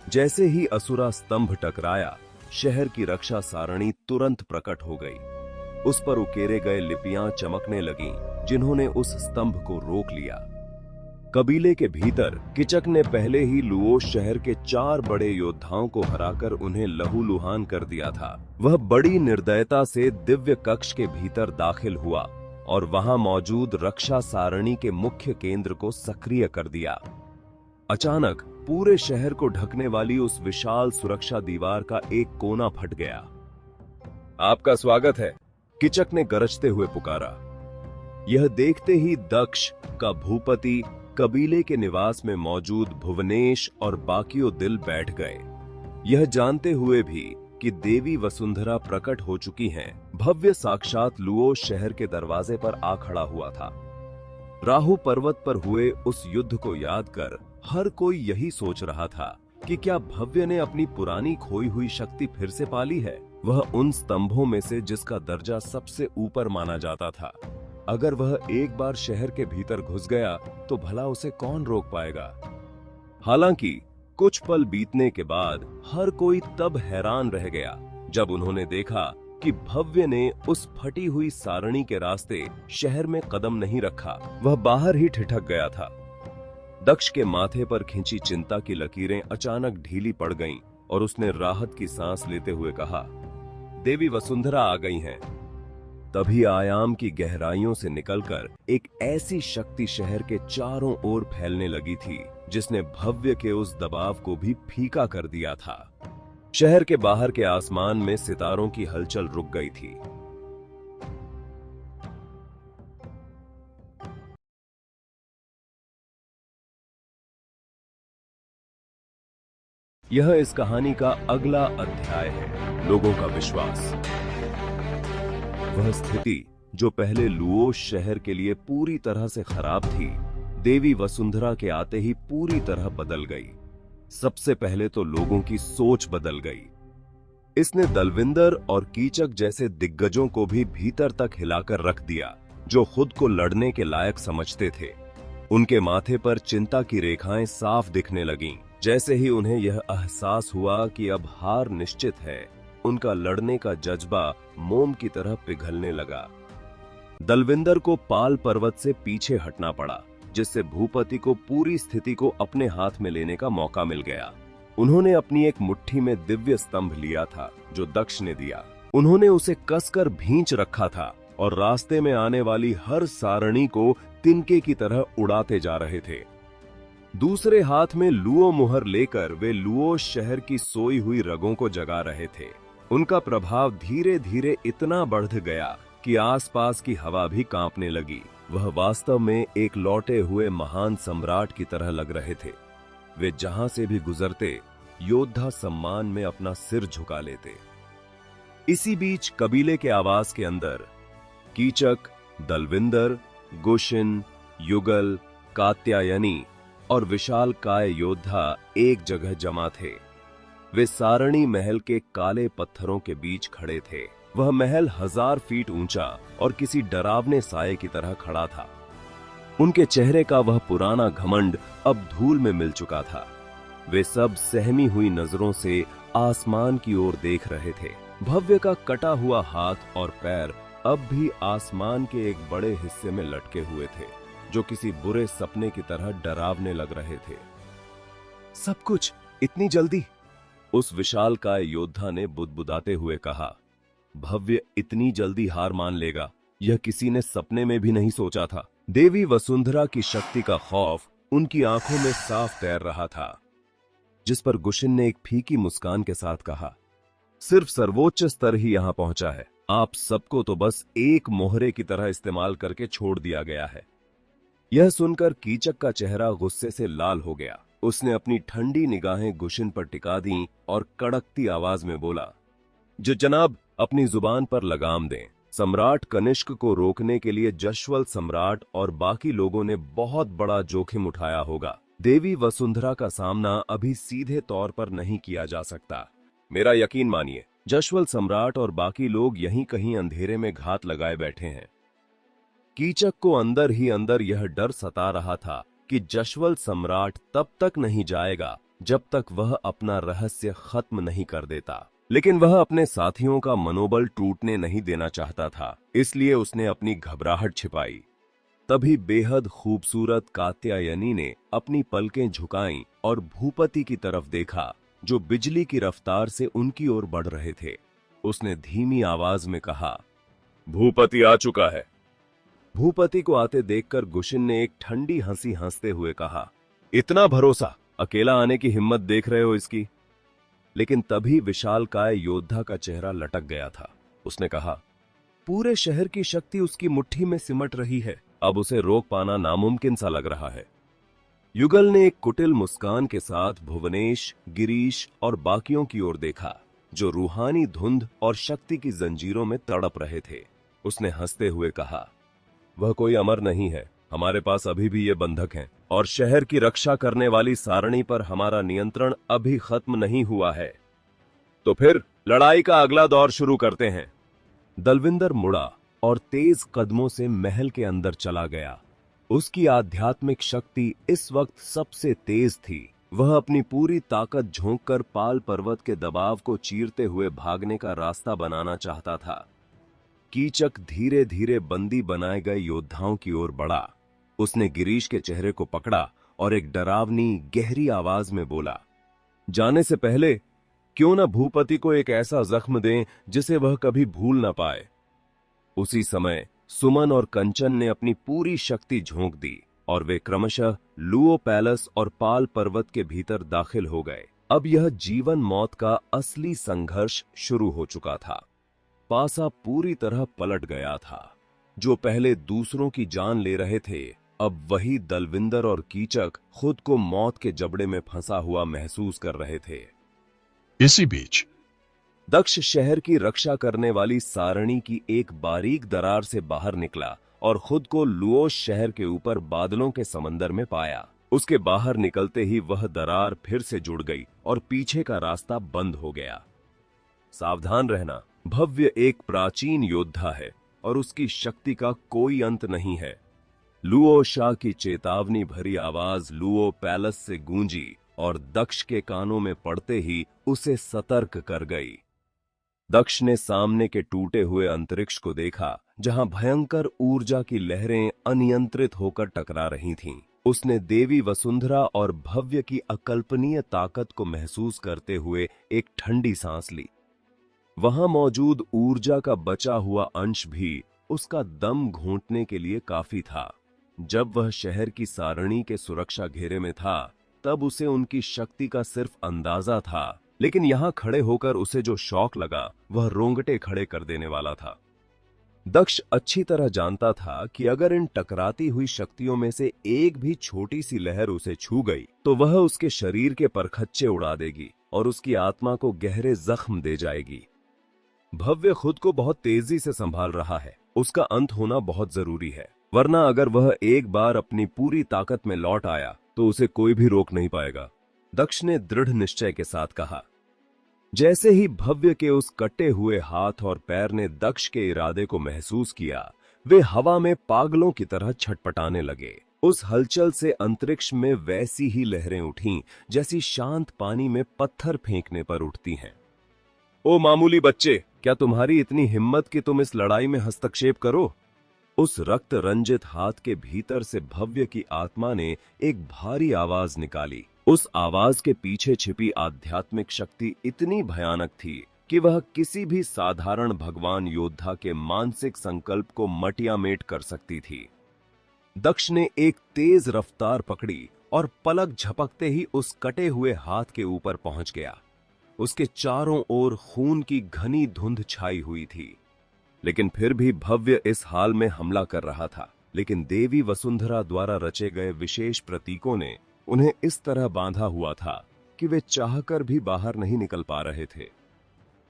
जैसे ही असुरा स्तंभ टकराया, शहर की रक्षा सारणी तुरंत प्रकट हो गई। उस पर उकेरे गए लिपियां चमकने लगीं, जिन्होंने उस स्तंभ को रोक लिया। कबीले के भीतर किचक ने पहले ही लुओश शहर के 4 बड़े योद्धाओं को हराकर उन्हें लहूलुहान कर दिया था। वह बड़ी निर्दयता से दिव्य कक्ष के भीतर दाखिल हुआ और वहां मौजूद रक्षा सारणी के मुख्य केंद्र को सक्रिय कर दिया। अचानक पूरे शहर को ढकने वाली उस विशाल सुरक्षा दीवार का एक कोना फट गया। आपका स्वागत है, किचक ने गरजते हुए पुकारा। यह देखते ही दक्ष का भूपति, कबीले के निवास में मौजूद भुवनेश और बाकियों दिल बैठ गए, यह जानते हुए भी कि देवी वसुंधरा प्रकट हो चुकी हैं। भव्य साक्षात लुओश शहर के दरवाजे पर आ खड़ा हुआ था। राहु पर्वत पर हुए उस युद्ध को याद कर हर कोई यही सोच रहा था कि क्या भव्य ने अपनी पुरानी खोई हुई शक्ति फिर से पाली है। वह उन स्तंभों में से जिसका दर्जा सबसे ऊपर माना जाता था। अगर वह एक बार शहर के भीतर घुस गया तो भला उसे कौन रोक पाएगा। हालांकि कुछ पल बीतने के बाद हर कोई तब हैरान रह गया जब उन्होंने देखा कि भव्य ने उस फटी हुई सारणी के रास्ते शहर में कदम नहीं रखा। वह बाहर ही ठिठक गया था। दक्ष के माथे पर खिंची चिंता की लकीरें अचानक ढीली पड़ गईं और उसने राहत की सांस लेते हुए कहा, देवी वसुंधरा आ गई हैं। तभी आयाम की गहराइयों से निकलकर एक ऐसी शक्ति शहर के चारों ओर फैलने लगी थी जिसने भव्य के उस दबाव को भी फीका कर दिया था। शहर के बाहर के आसमान में सितारों की हलचल रुक गई थी। यह इस कहानी का अगला अध्याय है, लोगों का विश्वास। वह स्थिति जो पहले लुओश शहर के लिए पूरी तरह से खराब थी, देवी वसुंधरा के आते ही पूरी तरह बदल गई। सबसे पहले तो लोगों की सोच बदल गई। इसने दलविंदर और कीचक जैसे दिग्गजों को भी भीतर तक हिलाकर रख दिया, जो खुद को लड़ने के लायक समझते थे। उनके माथे पर चिंता की रेखाएं साफ दिखने लगीं। जैसे ही उन्हें यह एहसास हुआ कि अब हार निश्चित है, उनका लड़ने का जज्बा मोम की तरह पिघलने लगा। दलविंदर को पाल पर्वत से पीछे हटना पड़ा, जिससे भूपति को पूरी स्थिति को अपने हाथ में लेने का मौका मिल गया। उन्होंने अपनी एक मुट्ठी में दिव्य स्तंभ लिया था जो दक्ष ने दिया। उन्होंने उसे कसकर भींच रखा था और रास्ते में आने वाली हर सारणी को तिनके की तरह उड़ाते जा रहे थे। दूसरे हाथ में लुओ मुहर लेकर वे लुओश शहर की सोई हुई रगों को जगा रहे थे। उनका प्रभाव धीरे धीरे इतना बढ़ गया कि आसपास की हवा भी कांपने लगी। वह वास्तव में एक लौटे हुए महान सम्राट की तरह लग रहे थे। वे जहां से भी गुजरते, योद्धा सम्मान में अपना सिर झुका लेते। इसी बीच कबीले के आवास के अंदर कीचक, दलविंदर, गुशिन, युगल, कात्यायनी और विशालकाय योद्धा एक जगह जमा थे। वे सारणी महल के काले पत्थरों के बीच खड़े थे। वह महल 1000 फीट ऊंचा और किसी डरावने साये की तरह खड़ा था। उनके चेहरे का वह पुराना घमंड अब धूल में मिल चुका था। वे सब सहमी हुई नजरों से आसमान की ओर देख रहे थे। भव्य का कटा हुआ हाथ और पैर अब भी आसमान के एक बड़े हिस्से में लटके हुए थे, जो किसी बुरे सपने की तरह डरावने लग रहे थे। सब कुछ इतनी जल्दी? उस विशालकाय योद्धा ने बुदबुदाते हुए कहा। भव्य इतनी जल्दी हार मान लेगा, यह किसी ने सपने में भी नहीं सोचा था। देवी वसुंधरा की शक्ति का खौफ उनकी आंखों में साफ तैर रहा था, जिस पर गुशिन ने एक फीकी मुस्कान के साथ कहा, सिर्फ सर्वोच्च स्तर ही यहां पहुंचा है। आप सबको तो बस एक मोहरे की तरह इस्तेमाल करके छोड़ दिया गया है। यह सुनकर कीचक का चेहरा गुस्से से लाल हो गया। उसने अपनी ठंडी निगाहें गुशिन पर टिका दी और कड़कती आवाज में बोला, जो जनाब अपनी जुबान पर लगाम दें। सम्राट कनिष्क को रोकने के लिए जशवल सम्राट और बाकी लोगों ने बहुत बड़ा जोखिम उठाया होगा। देवी वसुंधरा का सामना अभी सीधे तौर पर नहीं किया जा सकता। मेरा यकीन मानिए, जशवल सम्राट और बाकी लोग यहीं कहीं अंधेरे में घात लगाए बैठे हैं। कीचक को अंदर ही अंदर यह डर सता रहा था कि जशवल सम्राट तब तक नहीं जाएगा जब तक वह अपना रहस्य खत्म नहीं कर देता। लेकिन वह अपने साथियों का मनोबल टूटने नहीं देना चाहता था, इसलिए उसने अपनी घबराहट छिपाई। तभी बेहद खूबसूरत कात्यायनी ने अपनी पलकें झुकाईं और भूपति की तरफ देखा, जो बिजली की रफ्तार से उनकी ओर बढ़ रहे थे। उसने धीमी आवाज में कहा, भूपति आ चुका है। भूपति को आते देखकर गुशिन ने एक ठंडी हंसी हंसते हुए कहा, इतना भरोसा, अकेला आने की हिम्मत देख रहे हो इसकी। लेकिन तभी विशालकाय योद्धा का चेहरा लटक गया था। उसने कहा, पूरे शहर की शक्ति उसकी मुट्ठी में सिमट रही है, अब उसे रोक पाना नामुमकिन सा लग रहा है। युगल ने एक कुटिल मुस्कान के साथ भुवनेश, गिरीश और बाकियों की ओर देखा, जो रूहानी धुंध और शक्ति की जंजीरों में तड़प रहे थे। उसने हंसते हुए कहा, वह कोई अमर नहीं है, हमारे पास अभी भी ये बंधक हैं और शहर की रक्षा करने वाली सारणी पर हमारा नियंत्रण अभी खत्म नहीं हुआ है। तो फिर लड़ाई का अगला दौर शुरू करते हैं। दलविंदर मुड़ा और तेज कदमों से महल के अंदर चला गया। उसकी आध्यात्मिक शक्ति इस वक्त सबसे तेज थी। वह अपनी पूरी ताकत झोंककर पाल पर्वत के दबाव को चीरते हुए भागने का रास्ता बनाना चाहता था। कीचक धीरे धीरे बंदी बनाए गए योद्धाओं की ओर बढ़ा। उसने गिरीश के चेहरे को पकड़ा और एक डरावनी गहरी आवाज में बोला, जाने से पहले क्यों न भूपति को एक ऐसा जख्म दें जिसे वह कभी भूल न पाए। उसी समय सुमन और कंचन ने अपनी पूरी शक्ति झोंक दी और वे क्रमशः लुओ पैलेस और पाल पर्वत के भीतर दाखिल हो गए। अब यह जीवन मौत का असली संघर्ष शुरू हो चुका था। पासा पूरी तरह पलट गया था। जो पहले दूसरों की जान ले रहे थे, अब वही दलविंदर और कीचक खुद को मौत के जबड़े में फंसा हुआ महसूस कर रहे थे। इसी बीच दक्ष शहर की रक्षा करने वाली सारणी की एक बारीक दरार से बाहर निकला और खुद को लुओस शहर के ऊपर बादलों के समंदर में पाया। उसके बाहर निकलते ही वह दरार फिर से जुड़ गई और पीछे का रास्ता बंद हो गया। सावधान रहना, भव्य एक प्राचीन योद्धा है और उसकी शक्ति का कोई अंत नहीं है। लुओ शाह की चेतावनी भरी आवाज लुओ पैलेस से गूंजी और दक्ष के कानों में पड़ते ही उसे सतर्क कर गई। दक्ष ने सामने के टूटे हुए अंतरिक्ष को देखा, जहां भयंकर ऊर्जा की लहरें अनियंत्रित होकर टकरा रही थीं। उसने देवी वसुंधरा और भव्य की अकल्पनीय ताकत को महसूस करते हुए एक ठंडी सांस ली। वहां मौजूद ऊर्जा का बचा हुआ अंश भी उसका दम घोंटने के लिए काफी था। जब वह शहर की सारणी के सुरक्षा घेरे में था, तब उसे उनकी शक्ति का सिर्फ अंदाजा था, लेकिन यहां खड़े होकर उसे जो शौक लगा वह रोंगटे खड़े कर देने वाला था। दक्ष अच्छी तरह जानता था कि अगर इन टकराती हुई शक्तियों में से एक भी छोटी सी लहर उसे छू गई तो वह उसके शरीर के परखच्चे उड़ा देगी और उसकी आत्मा को गहरे जख्म दे जाएगी। भव्य खुद को बहुत तेजी से संभाल रहा है। उसका अंत होना बहुत जरूरी है, वरना अगर वह एक बार अपनी पूरी ताकत में लौट आया तो उसे कोई भी रोक नहीं पाएगा। दक्ष ने दृढ़ निश्चय के साथ कहा। जैसे ही भव्य के उस कटे हुए हाथ और पैर ने दक्ष के इरादे को महसूस किया, वे हवा में पागलों की तरह छटपटाने लगे। उस हलचल से अंतरिक्ष में वैसी ही लहरें उठीं जैसी शांत पानी में पत्थर फेंकने पर उठती हैं। ओ मामूली बच्चे, क्या तुम्हारी इतनी हिम्मत कि तुम इस लड़ाई में हस्तक्षेप करो? उस रक्त रंजित हाथ के भीतर से भव्य की आत्मा ने एक भारी आवाज निकाली। उस आवाज के पीछे छिपी आध्यात्मिक शक्ति इतनी भयानक थी कि वह किसी भी साधारण भगवान योद्धा के मानसिक संकल्प को मटियामेट कर सकती थी। दक्ष ने एक तेज रफ्तार पकड़ी और पलक झपकते ही उस कटे हुए हाथ के ऊपर पहुंच गया। उसके चारों ओर खून की घनी धुंध छाई हुई थी, लेकिन फिर भी भव्य इस हाल में हमला कर रहा था। लेकिन देवी वसुंधरा द्वारा रचे गए विशेष प्रतीकों ने उन्हें इस तरह बांधा हुआ था कि वे चाहकर भी बाहर नहीं निकल पा रहे थे।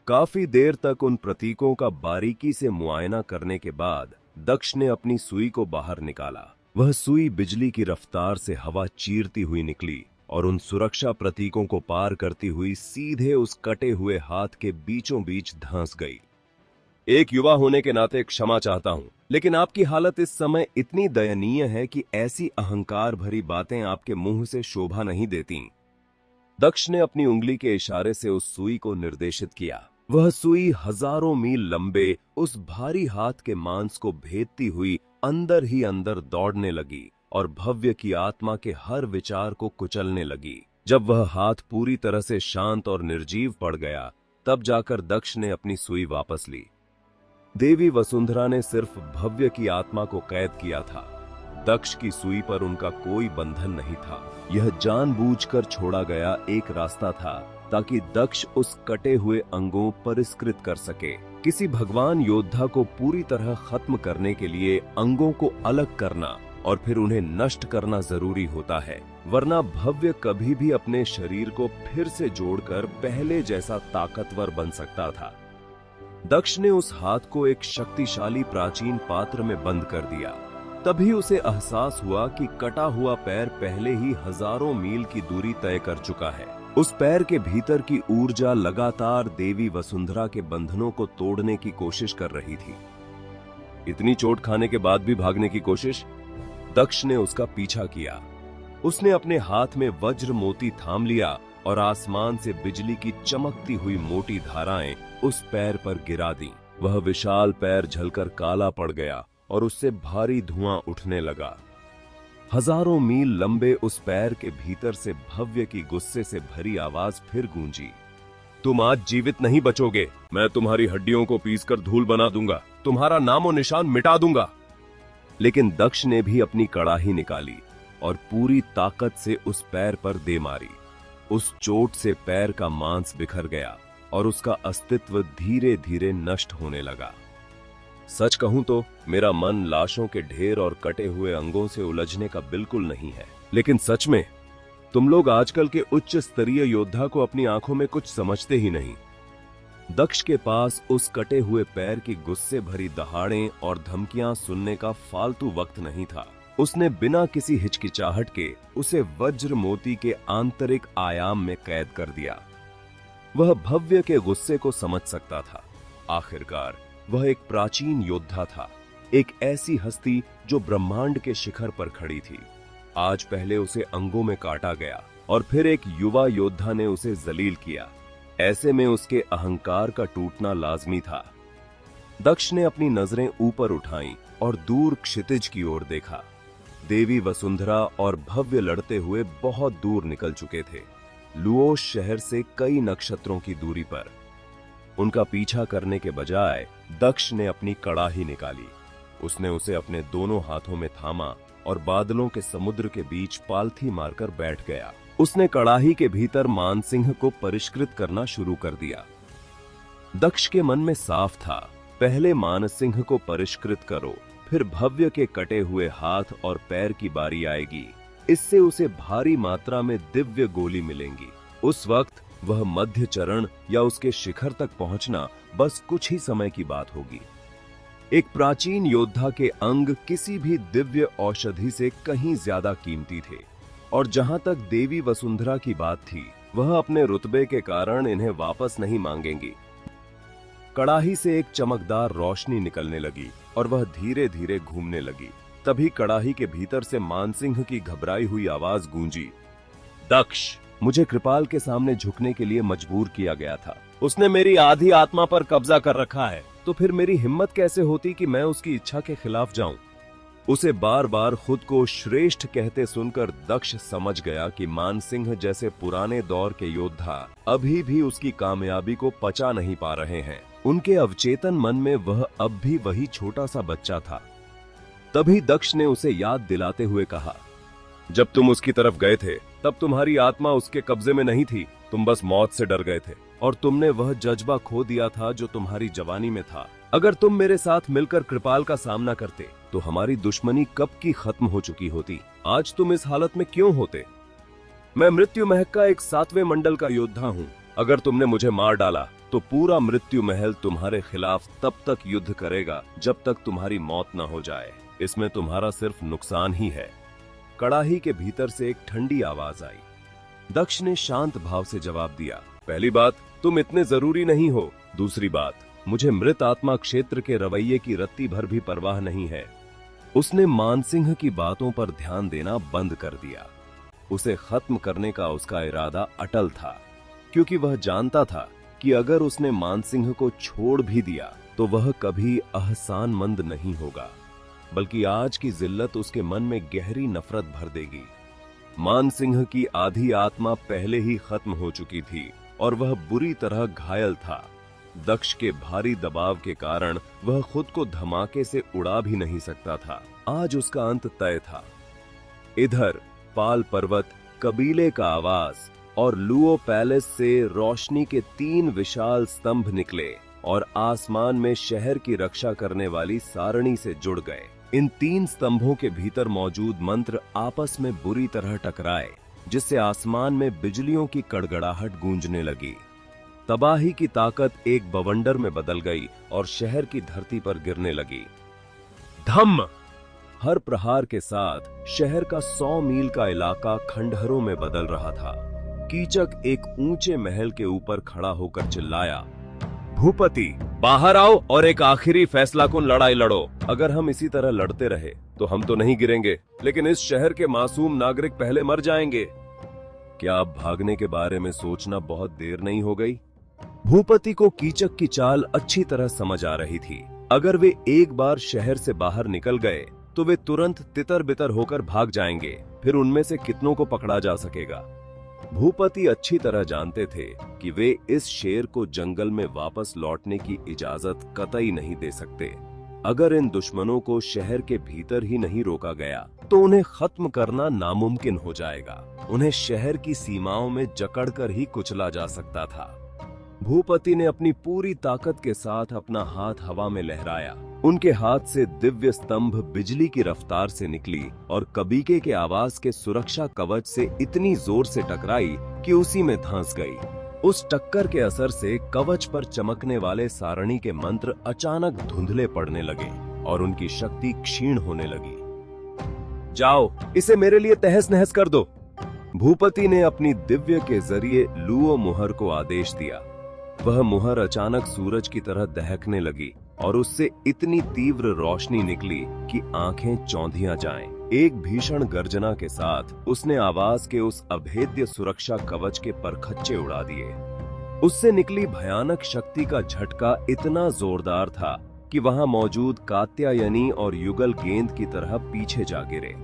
काफी देर तक उन प्रतीकों का बारीकी से मुआयना करने के बाद दक्ष ने अपनी सुई को बाहर निकाला। वह सुई बिजली की रफ्तार से हवा चीरती हुई निकली और उन सुरक्षा प्रतीकों को पार करती हुई सीधे उस कटे हुए हाथ के बीचों बीच धंस गई। एक युवा होने के नाते क्षमा चाहता हूं, लेकिन आपकी हालत इस समय इतनी दयनीय है कि ऐसी अहंकार भरी बातें आपके मुंह से शोभा नहीं देती। दक्ष ने अपनी उंगली के इशारे से उस सुई को निर्देशित किया। वह सुई हजारों मील लंबे उस भारी हाथ के मांस को भेदती हुई अंदर ही अंदर दौड़ने लगी और भव्य की आत्मा के हर विचार को कुचलने लगी। जब वह हाथ पूरी तरह से शांत और निर्जीव पड़ गया, तब जाकर दक्ष ने अपनी सुई वापस ली। देवी वसुंधरा ने सिर्फ भव्य की आत्मा को कैद किया था। दक्ष की सुई पर उनका कोई बंधन नहीं था। यह जानबूझकर छोड़ा गया एक रास्ता था ताकि दक्ष उस कटे हुए अंगों परिष्कृत कर सके। किसी भगवान योद्धा को पूरी तरह खत्म करने के लिए अंगों को अलग करना और फिर उन्हें नष्ट करना जरूरी होता है, वरना भव्य कभी भी अपने शरीर को फिर से जोड़कर पहले जैसा ताकतवर बन सकता था। दक्ष ने उस हाथ को एक शक्तिशाली प्राचीन पात्र में बंद कर दिया। तभी उसे एहसास हुआ कि कटा हुआ पैर पहले ही हजारों मील की दूरी तय कर चुका है। उस पैर के भीतर की ऊर्जा लगातार देवी वसुंधरा के बंधनों को तोड़ने की कोशिश कर रही थी। इतनी चोट खाने के बाद भी भागने की कोशिश। दक्ष ने उसका पीछा किया। उसने अपने हाथ में वज्र मोती थाम लिया और आसमान से बिजली की चमकती हुई मोटी धाराएं उस पैर पर गिरा दी। वह विशाल पैर झलकर काला पड़ गया और उससे भारी धुआं उठने लगा। हजारों मील लंबे उस पैर के भीतर से भव्य की गुस्से से भरी आवाज फिर गूंजी। तुम आज जीवित नहीं बचोगे। मैं तुम्हारी हड्डियों को पीसकर धूल बना दूंगा, तुम्हारा नामो निशान मिटा दूंगा। लेकिन दक्ष ने भी अपनी कड़ाही निकाली और पूरी ताकत से उस पैर पर दे मारी। उस चोट से पैर का मांस बिखर गया और उसका अस्तित्व धीरे धीरे नष्ट होने लगा। सच कहूं तो मेरा मन लाशों के ढेर और कटे हुए अंगों से उलझने का बिल्कुल नहीं है, लेकिन सच में तुम लोग आजकल के उच्च स्तरीय योद्धा को अपनी आंखों में कुछ समझते ही नहीं। दक्ष के पास उस कटे हुए पैर की गुस्से भरी दहाड़ें और धमकियां सुनने का फालतू वक्त नहीं था। उसने बिना किसी हिचकिचाहट के उसे वज्र मोती के आंतरिक आयाम में कैद कर दिया। वह भव्य के गुस्से को समझ सकता था। आखिरकार वह एक प्राचीन योद्धा था, एक ऐसी हस्ती जो ब्रह्मांड के शिखर पर खड़ी थी। आज पहले उसे अंगों में काटा गया और फिर एक युवा योद्धा ने उसे जलील किया। ऐसे में उसके अहंकार का टूटना लाजमी था। दक्ष ने अपनी नजरें ऊपर उठाईं और दूर क्षितिज की ओर देखा। देवी वसुंधरा और भव्य लड़ते हुए बहुत दूर निकल चुके थे, लुओस शहर से कई नक्षत्रों की दूरी पर। उनका पीछा करने के बजाय दक्ष ने अपनी कड़ाही निकाली। उसने उसे अपने दोनों हाथों में थामा और बादलों के समुद्र के बीच पालथी मारकर बैठ गया। उसने कड़ाही के भीतर मानसिंह को परिष्कृत करना शुरू कर दिया। दक्ष के मन में साफ था, पहले मानसिंह को परिष्कृत करो, फिर भव्य के कटे हुए हाथ और पैर की बारी आएगी। इससे उसे भारी मात्रा में दिव्य गोली मिलेंगी। उस वक्त वह मध्य चरण या उसके शिखर तक पहुंचना बस कुछ ही समय की बात होगी। एक प्राचीन योद्धा के अंग किसी भी दिव्य औषधि से कहीं ज्यादा कीमती थे, और जहां तक देवी वसुंधरा की बात थी, वह अपने रुतबे के कारण इन्हें वापस नहीं मांगेंगी। कड़ाही से एक चमकदार रोशनी निकलने लगी और वह धीरे धीरे घूमने लगी। तभी कड़ाही के भीतर से मानसिंह की घबराई हुई आवाज गूंजी, दक्ष, मुझे कृपाल के सामने झुकने के लिए मजबूर किया गया था। उसने मेरी आधी आत्मा पर कब्जा कर रखा है, तो फिर मेरी हिम्मत कैसे होती कि मैं उसकी इच्छा के खिलाफ जाऊं। उसे बार बार खुद को श्रेष्ठ कहते सुनकर दक्ष समझ गया कि मानसिंह जैसे पुराने दौर के योद्धा अभी भी उसकी कामयाबी को पचा नहीं पा रहे हैं। उनके अवचेतन मन में वह अब भी वही छोटा सा बच्चा था। तभी दक्ष ने उसे याद दिलाते हुए कहा, जब तुम उसकी तरफ गए थे तब तुम्हारी आत्मा उसके कब्जे में नहीं थी, तुम बस मौत से डर गए थे और तुमने वह जज्बा खो दिया था जो तुम्हारी जवानी में था। अगर तुम मेरे साथ मिलकर कृपाल का सामना करते तो हमारी दुश्मनी कब की खत्म हो चुकी होती। आज तुम इस हालत में क्यों होते? मैं मृत्यु महक का एक 7वें मंडल का योद्धा हूँ। अगर तुमने मुझे मार डाला तो पूरा मृत्यु महल तुम्हारे खिलाफ तब तक युद्ध करेगा जब तक तुम्हारी मौत न हो जाए। इसमें तुम्हारा सिर्फ नुकसान ही है। कड़ाही के भीतर से एक ठंडी आवाज आई। दक्ष ने शांत भाव से जवाब दिया, पहली बात, तुम इतने जरूरी नहीं हो। दूसरी बात, मुझे मृत आत्मा क्षेत्र के रवैये की रत्ती भर भी परवाह नहीं है। उसने मानसिंह की बातों पर ध्यान देना बंद कर दिया। उसे खत्म करने का उसका इरादा अटल था, क्योंकि वह जानता था कि अगर उसने मानसिंह को छोड़ भी दिया तो वह कभी एहसानमंद नहीं होगा। बल्कि आज की जिल्लत उसके मन में गहरी नफरत भर देगी। मानसिंह की आधी आत्मा पहले ही खत्म हो चुकी थी और वह बुरी तरह घायल था। दक्ष के भारी दबाव के कारण वह खुद को धमाके से उड़ा भी नहीं सकता था। आज उसका अंत तय था। इधर पाल पर्वत, कबीले का आवास और लुओ पैलेस से रोशनी के 3 विशाल स्तंभ निकले और आसमान में शहर की रक्षा करने वाली सारणी से जुड़ गए। इन 3 स्तंभों के भीतर मौजूद मंत्र आपस में बुरी तरह टकराए, जिससे आसमान में बिजलियों की कड़गड़ाहट गूंजने लगी। तबाही की ताकत एक बवंडर में बदल गई और शहर की धरती पर गिरने लगी। धम्म! हर प्रहार के साथ शहर का 100 मील का इलाका खंडहरों में बदल रहा था। कीचक एक ऊंचे महल के ऊपर खड़ा होकर चिल्लाया, भूपति, बाहर आओ और एक आखिरी फैसलाकुन लड़ाई लड़ो। अगर हम इसी तरह लड़ते रहे तो हम तो नहीं गिरेंगे, लेकिन इस शहर के मासूम नागरिक पहले मर जाएंगे। क्या अब भागने के बारे में सोचना बहुत देर नहीं हो गई? भूपति को कीचक की चाल अच्छी तरह समझ आ रही थी। अगर वे एक बार शहर से बाहर निकल गए तो वे तुरंत तितर बितर होकर भाग जाएंगे, फिर उनमें से कितनों को पकड़ा जा सकेगा। भूपति अच्छी तरह जानते थे कि वे इस शेर को जंगल में वापस लौटने की इजाजत कतई नहीं दे सकते। अगर इन दुश्मनों को शहर के भीतर ही नहीं रोका गया तो उन्हें खत्म करना नामुमकिन हो जाएगा। उन्हें शहर की सीमाओं में जकड़कर ही कुचला जा सकता था। भूपति ने अपनी पूरी ताकत के साथ अपना हाथ हवा में लहराया। उनके हाथ से दिव्य स्तंभ बिजली की रफ्तार से निकली और कबीके के आवाज के सुरक्षा कवच से इतनी जोर से टकराई कि उसी में धंस गई। उस टक्कर के असर से कवच पर चमकने वाले सारणी के मंत्र अचानक धुंधले पड़ने लगे और उनकी शक्ति क्षीण होने लगी। जाओ, इसे मेरे लिए तहस नहस कर दो। भूपति ने अपनी दिव्य के जरिए लुओ मुहर को आदेश दिया। वह मुहर अचानक सूरज की तरह दहकने लगी और उससे इतनी तीव्र रोशनी निकली कि आंखें चौंधियां जाएं। एक भीषण गर्जना के साथ उसने आवाज के उस अभेद्य सुरक्षा कवच के परखच्चे उड़ा दिए। उससे निकली भयानक शक्ति का झटका इतना जोरदार था कि वहां मौजूद कात्यायनी और युगल गेंद की तरह पीछे जा गिरे।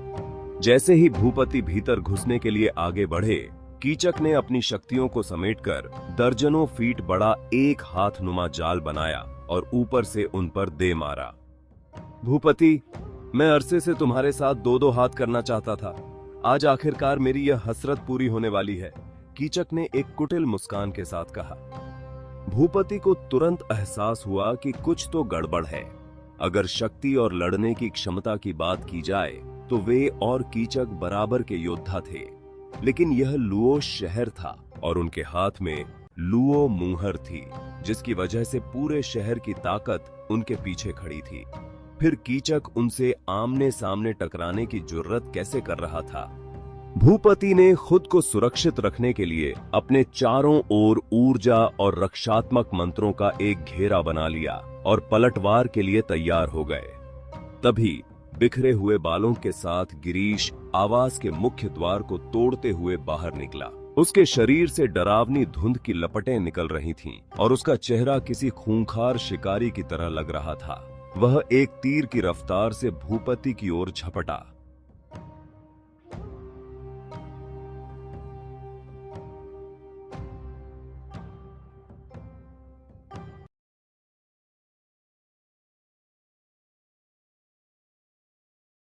जैसे ही भूपति भीतर घुसने के लिए आगे बढ़े, कीचक ने अपनी शक्तियों को समेटकर दर्जनों फीट बड़ा एक हाथनुमा जाल बनाया और ऊपर से उन पर दे मारा। भूपति, मैं अरसे से तुम्हारे साथ 2-2 हाथ करना चाहता था। आज आखिरकार मेरी यह हसरत पूरी होने वाली है, कीचक ने एक कुटिल मुस्कान के साथ कहा। भूपति को तुरंत एहसास हुआ कि कुछ तो गड़बड़ है। अगर शक्ति और लड़ने की क्षमता की बात की जाए तो वे और कीचक बराबर के योद्धा थे, लेकिन यह लुओ शहर था और उनके हाथ में लुओ मुहर थी, जिसकी वजह से पूरे शहर की ताकत उनके पीछे खड़ी थी। फिर कीचक उनसे आमने सामने टकराने की जुर्रत कैसे कर रहा था? भूपति ने खुद को सुरक्षित रखने के लिए अपने चारों ओर ऊर्जा और रक्षात्मक मंत्रों का एक घेरा बना लिया और पलटवार के लिए तैयार हो गए। तभी बिखरे हुए बालों के साथ गिरीश आवास के मुख्य द्वार को तोड़ते हुए बाहर निकला। उसके शरीर से डरावनी धुंध की लपटें निकल रही थीं और उसका चेहरा किसी खूंखार शिकारी की तरह लग रहा था। वह एक तीर की रफ्तार से भूपति की ओर झपटा